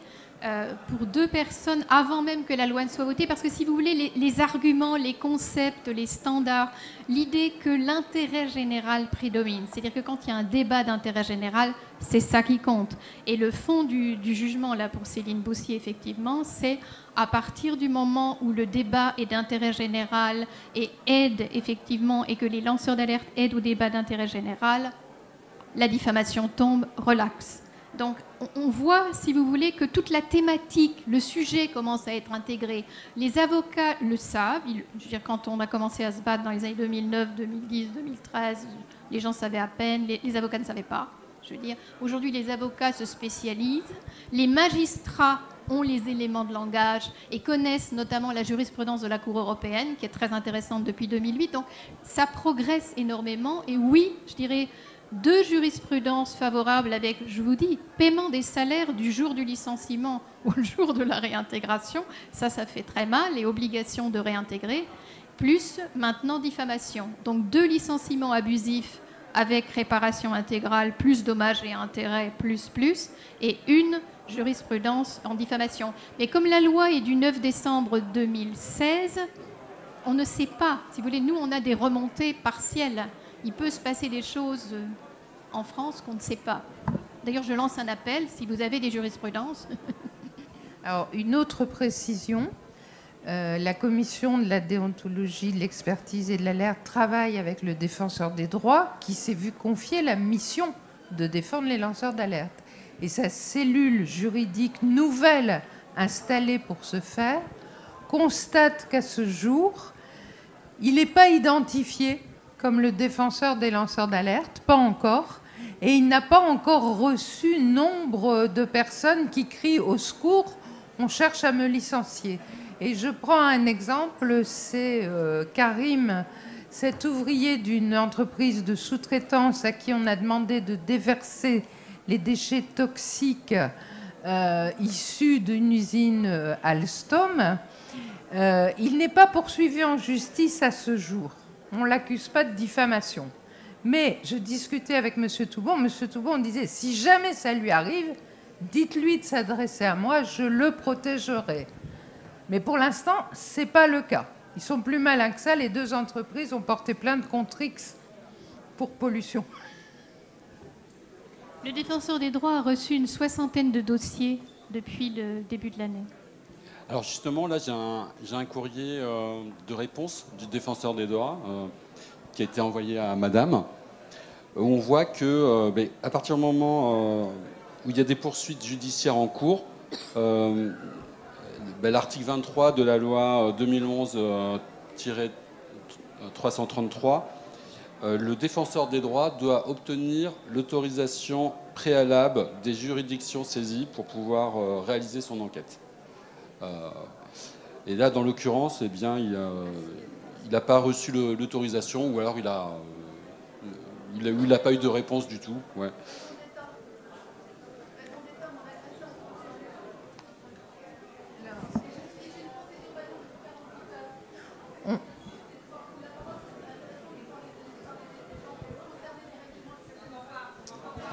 pour 2 personnes avant même que la loi ne soit votée, parce que si vous voulez, les arguments, les concepts, les standards, l'idée que l'intérêt général prédomine, c'est-à-dire que quand il y a un débat d'intérêt général, c'est ça qui compte. Et le fond du jugement, là, pour Céline Boussier, effectivement, c'est à partir du moment où le débat est d'intérêt général et aide, effectivement, et que les lanceurs d'alerte aident au débat d'intérêt général, la diffamation tombe, relaxe. Donc, on voit, si vous voulez, que toute la thématique, le sujet commence à être intégré. Les avocats le savent. Je veux dire, quand on a commencé à se battre dans les années 2009, 2010, 2013, les gens savaient à peine, les avocats ne savaient pas. Je veux dire, aujourd'hui, les avocats se spécialisent. Les magistrats ont les éléments de langage et connaissent notamment la jurisprudence de la Cour européenne, qui est très intéressante depuis 2008. Donc, ça progresse énormément. Et oui, je dirais, 2 jurisprudences favorables avec, je vous dis, paiement des salaires du jour du licenciement au jour de la réintégration, ça fait très mal, et obligation de réintégrer, plus maintenant diffamation. Donc 2 licenciements abusifs avec réparation intégrale, plus dommages et intérêts, plus, et 1 jurisprudence en diffamation. Mais comme la loi est du 9 décembre 2016, on ne sait pas. Si vous voulez, nous, on a des remontées partielles. Il peut se passer des choses en France qu'on ne sait pas. D'ailleurs, je lance un appel, si vous avez des jurisprudences. Alors, une autre précision, la commission de la déontologie, de l'expertise et de l'alerte travaille avec le défenseur des droits qui s'est vu confier la mission de défendre les lanceurs d'alerte. Et sa cellule juridique nouvelle installée pour ce faire constate qu'à ce jour, il n'est pas identifié comme le défenseur des lanceurs d'alerte, pas encore, et il n'a pas encore reçu nombre de personnes qui crient au secours, on cherche à me licencier. Et je prends un exemple, c'est Karim, cet ouvrier d'une entreprise de sous-traitance à qui on a demandé de déverser les déchets toxiques issus d'une usine Alstom. Il n'est pas poursuivi en justice à ce jour. On ne l'accuse pas de diffamation. Mais je discutais avec M. Toubon. M. Toubon disait, si jamais ça lui arrive, dites-lui de s'adresser à moi, je le protégerai. Mais pour l'instant, ce n'est pas le cas. Ils sont plus malins que ça. Les 2 entreprises ont porté plainte contre X pour pollution. Le défenseur des droits a reçu une 60aine de dossiers depuis le début de l'année. Alors justement, là, j'ai un courrier de réponse du défenseur des droits qui a été envoyé à madame, où on voit que à partir du moment où il y a des poursuites judiciaires en cours, l'article 23 de la loi 2011-333, le défenseur des droits doit obtenir l'autorisation préalable des juridictions saisies pour pouvoir réaliser son enquête. Et là, dans l'occurrence, eh bien, il n'a pas reçu l'autorisation, ou alors il n'a pas eu de réponse du tout. Ouais.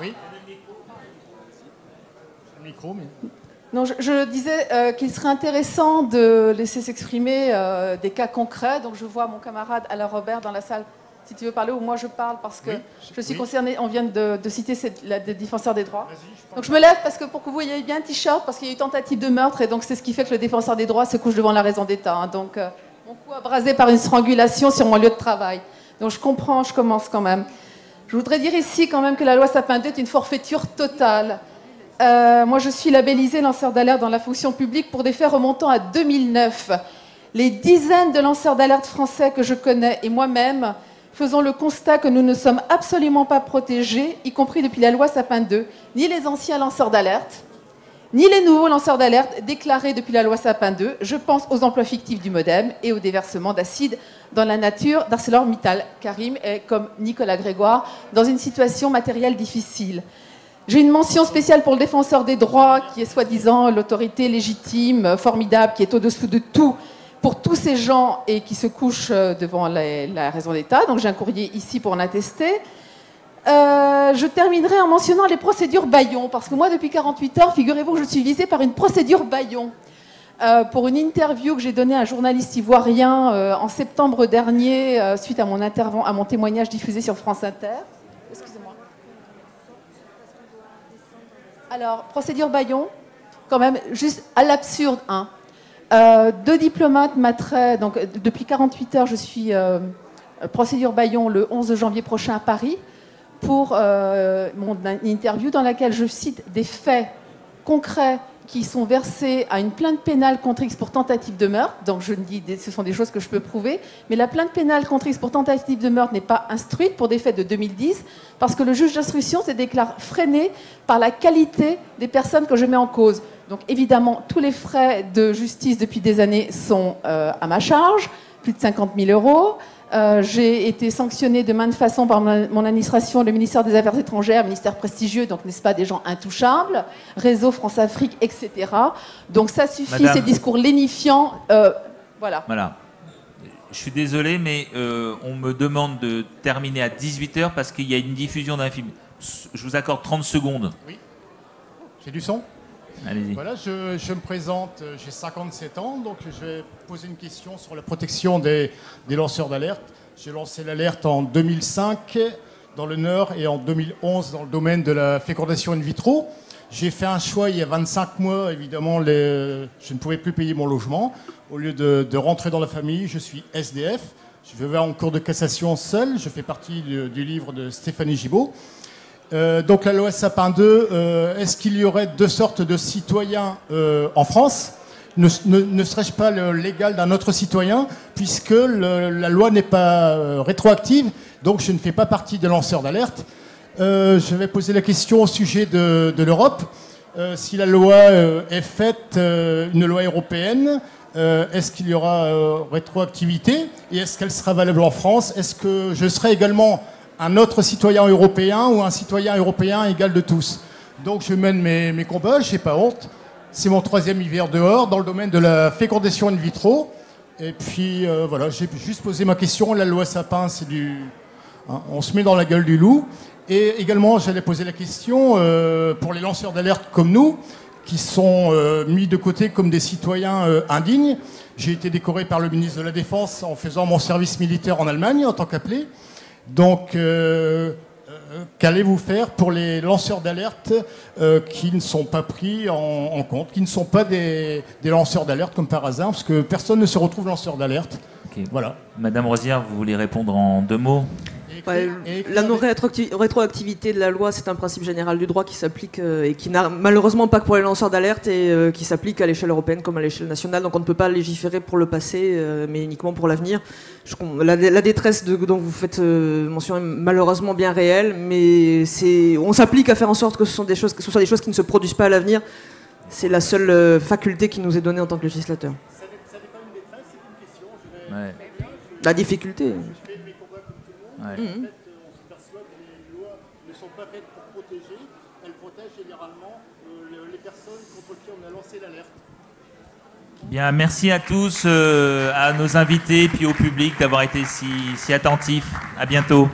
Oui. Le micro, mais... Non, je disais qu'il serait intéressant de laisser s'exprimer des cas concrets. Donc je vois mon camarade Alain Robert dans la salle, si tu veux parler, ou moi je parle parce que je suis concernée. On vient de citer le défenseur des droits. Donc je me lève parce que pour que vous voyez bien un t-shirt, parce qu'il y a eu tentative de meurtre, et donc c'est ce qui fait que le défenseur des droits se couche devant la raison d'État. Hein. Donc mon cou abrasé par une strangulation sur mon lieu de travail. Donc je comprends, je commence quand même. Je voudrais dire ici quand même que la loi Sapin 2 est une forfaiture totale. Moi, je suis labellisée lanceur d'alerte dans la fonction publique pour des faits remontant à 2009. Les dizaines de lanceurs d'alerte français que je connais et moi-même faisons le constat que nous ne sommes absolument pas protégés, y compris depuis la loi Sapin 2, ni les anciens lanceurs d'alerte, ni les nouveaux lanceurs d'alerte déclarés depuis la loi Sapin 2. Je pense aux emplois fictifs du MODEM et au déversement d'acide dans la nature d'ArcelorMittal. Karim est, comme Nicolas Grégoire, dans une situation matérielle difficile. J'ai une mention spéciale pour le défenseur des droits, qui est soi-disant l'autorité légitime, formidable, qui est au-dessous de tout, pour tous ces gens et qui se couchent devant la raison d'État. Donc j'ai un courrier ici pour en attester. Je terminerai en mentionnant les procédures Bayon, parce que moi, depuis 48 heures, figurez-vous que je suis visée par une procédure Bayon. Pour une interview que j'ai donnée à un journaliste ivoirien en septembre dernier, suite à mon témoignage diffusé sur France Inter. Excusez-moi. Alors, procédure Bayon, quand même, juste à l'absurde. Hein. 2 diplomates m'attraient, donc depuis 48 heures, je suis procédure Bayon le 11 janvier prochain à Paris, pour mon interview dans laquelle je cite des faits concrets qui sont versés à une plainte pénale contre X pour tentative de meurtre. Donc je dis, ce sont des choses que je peux prouver. Mais la plainte pénale contre X pour tentative de meurtre n'est pas instruite pour des faits de 2010 parce que le juge d'instruction se déclare freiné par la qualité des personnes que je mets en cause. Donc évidemment, tous les frais de justice depuis des années sont à ma charge, plus de 50 000 euros. J'ai été sanctionnée de maintes façons par mon administration, le ministère des Affaires étrangères, ministère prestigieux, donc n'est-ce pas des gens intouchables, réseau France-Afrique, etc. Donc ça suffit, Madame, ces discours lénifiants. Voilà. Voilà. Je suis désolé, mais on me demande de terminer à 18h parce qu'il y a une diffusion d'un film. Je vous accorde 30 secondes. Oui. J'ai du son ? Allez-y. Voilà, je me présente, j'ai 57 ans, donc je vais poser une question sur la protection des lanceurs d'alerte. J'ai lancé l'alerte en 2005 dans le Nord et en 2011 dans le domaine de la fécondation in vitro. J'ai fait un choix il y a 25 mois, évidemment, je ne pouvais plus payer mon logement. Au lieu de rentrer dans la famille, je suis SDF. Je vais en cours de cassation seul, je fais partie du livre de Stéphanie Gibault. Donc la loi Sapin 2, est-ce qu'il y aurait 2 sortes de citoyens en France ? Ne serais-je pas l'égal d'un autre citoyen, puisque la loi n'est pas rétroactive, donc je ne fais pas partie des lanceurs d'alerte. Je vais poser la question au sujet de l'Europe. Si la loi est faite, une loi européenne, est-ce qu'il y aura rétroactivité ? Et est-ce qu'elle sera valable en France ? Est-ce que je serai également un autre citoyen européen ou un citoyen européen égal de tous. Donc je mène mes combats, je n'ai pas honte. C'est mon 3e hiver dehors dans le domaine de la fécondation in vitro. Et puis voilà, j'ai juste posé ma question. La loi Sapin, c'est du... Hein, on se met dans la gueule du loup. Et également, j'allais poser la question pour les lanceurs d'alerte comme nous, qui sont mis de côté comme des citoyens indignes. J'ai été décoré par le ministre de la Défense en faisant mon service militaire en Allemagne en tant qu'appelé. Donc, qu'allez-vous faire pour les lanceurs d'alerte qui ne sont pas pris en compte, qui ne sont pas des lanceurs d'alerte comme par hasard, parce que personne ne se retrouve lanceur d'alerte. Okay. Voilà. Madame Rosière, vous voulez répondre en 2 mots ? Ouais, la non-rétroactivité de la loi, c'est un principe général du droit qui s'applique et qui n'a malheureusement pas que pour les lanceurs d'alerte et qui s'applique à l'échelle européenne comme à l'échelle nationale. Donc on ne peut pas légiférer pour le passé, mais uniquement pour l'avenir. La détresse dont vous faites mention est malheureusement bien réelle, mais on s'applique à faire en sorte que ce soit des choses qui ne se produisent pas à l'avenir. C'est la seule faculté qui nous est donnée en tant que législateur. Ça dépend d'une détresse, c'est une question. Ouais. La difficulté. Ouais. En fait, on s'aperçoit que les lois ne sont pas faites pour protéger, elles protègent généralement les personnes contre qui on a lancé l'alerte. Bien, merci à tous, à nos invités, puis au public d'avoir été si attentifs. À bientôt.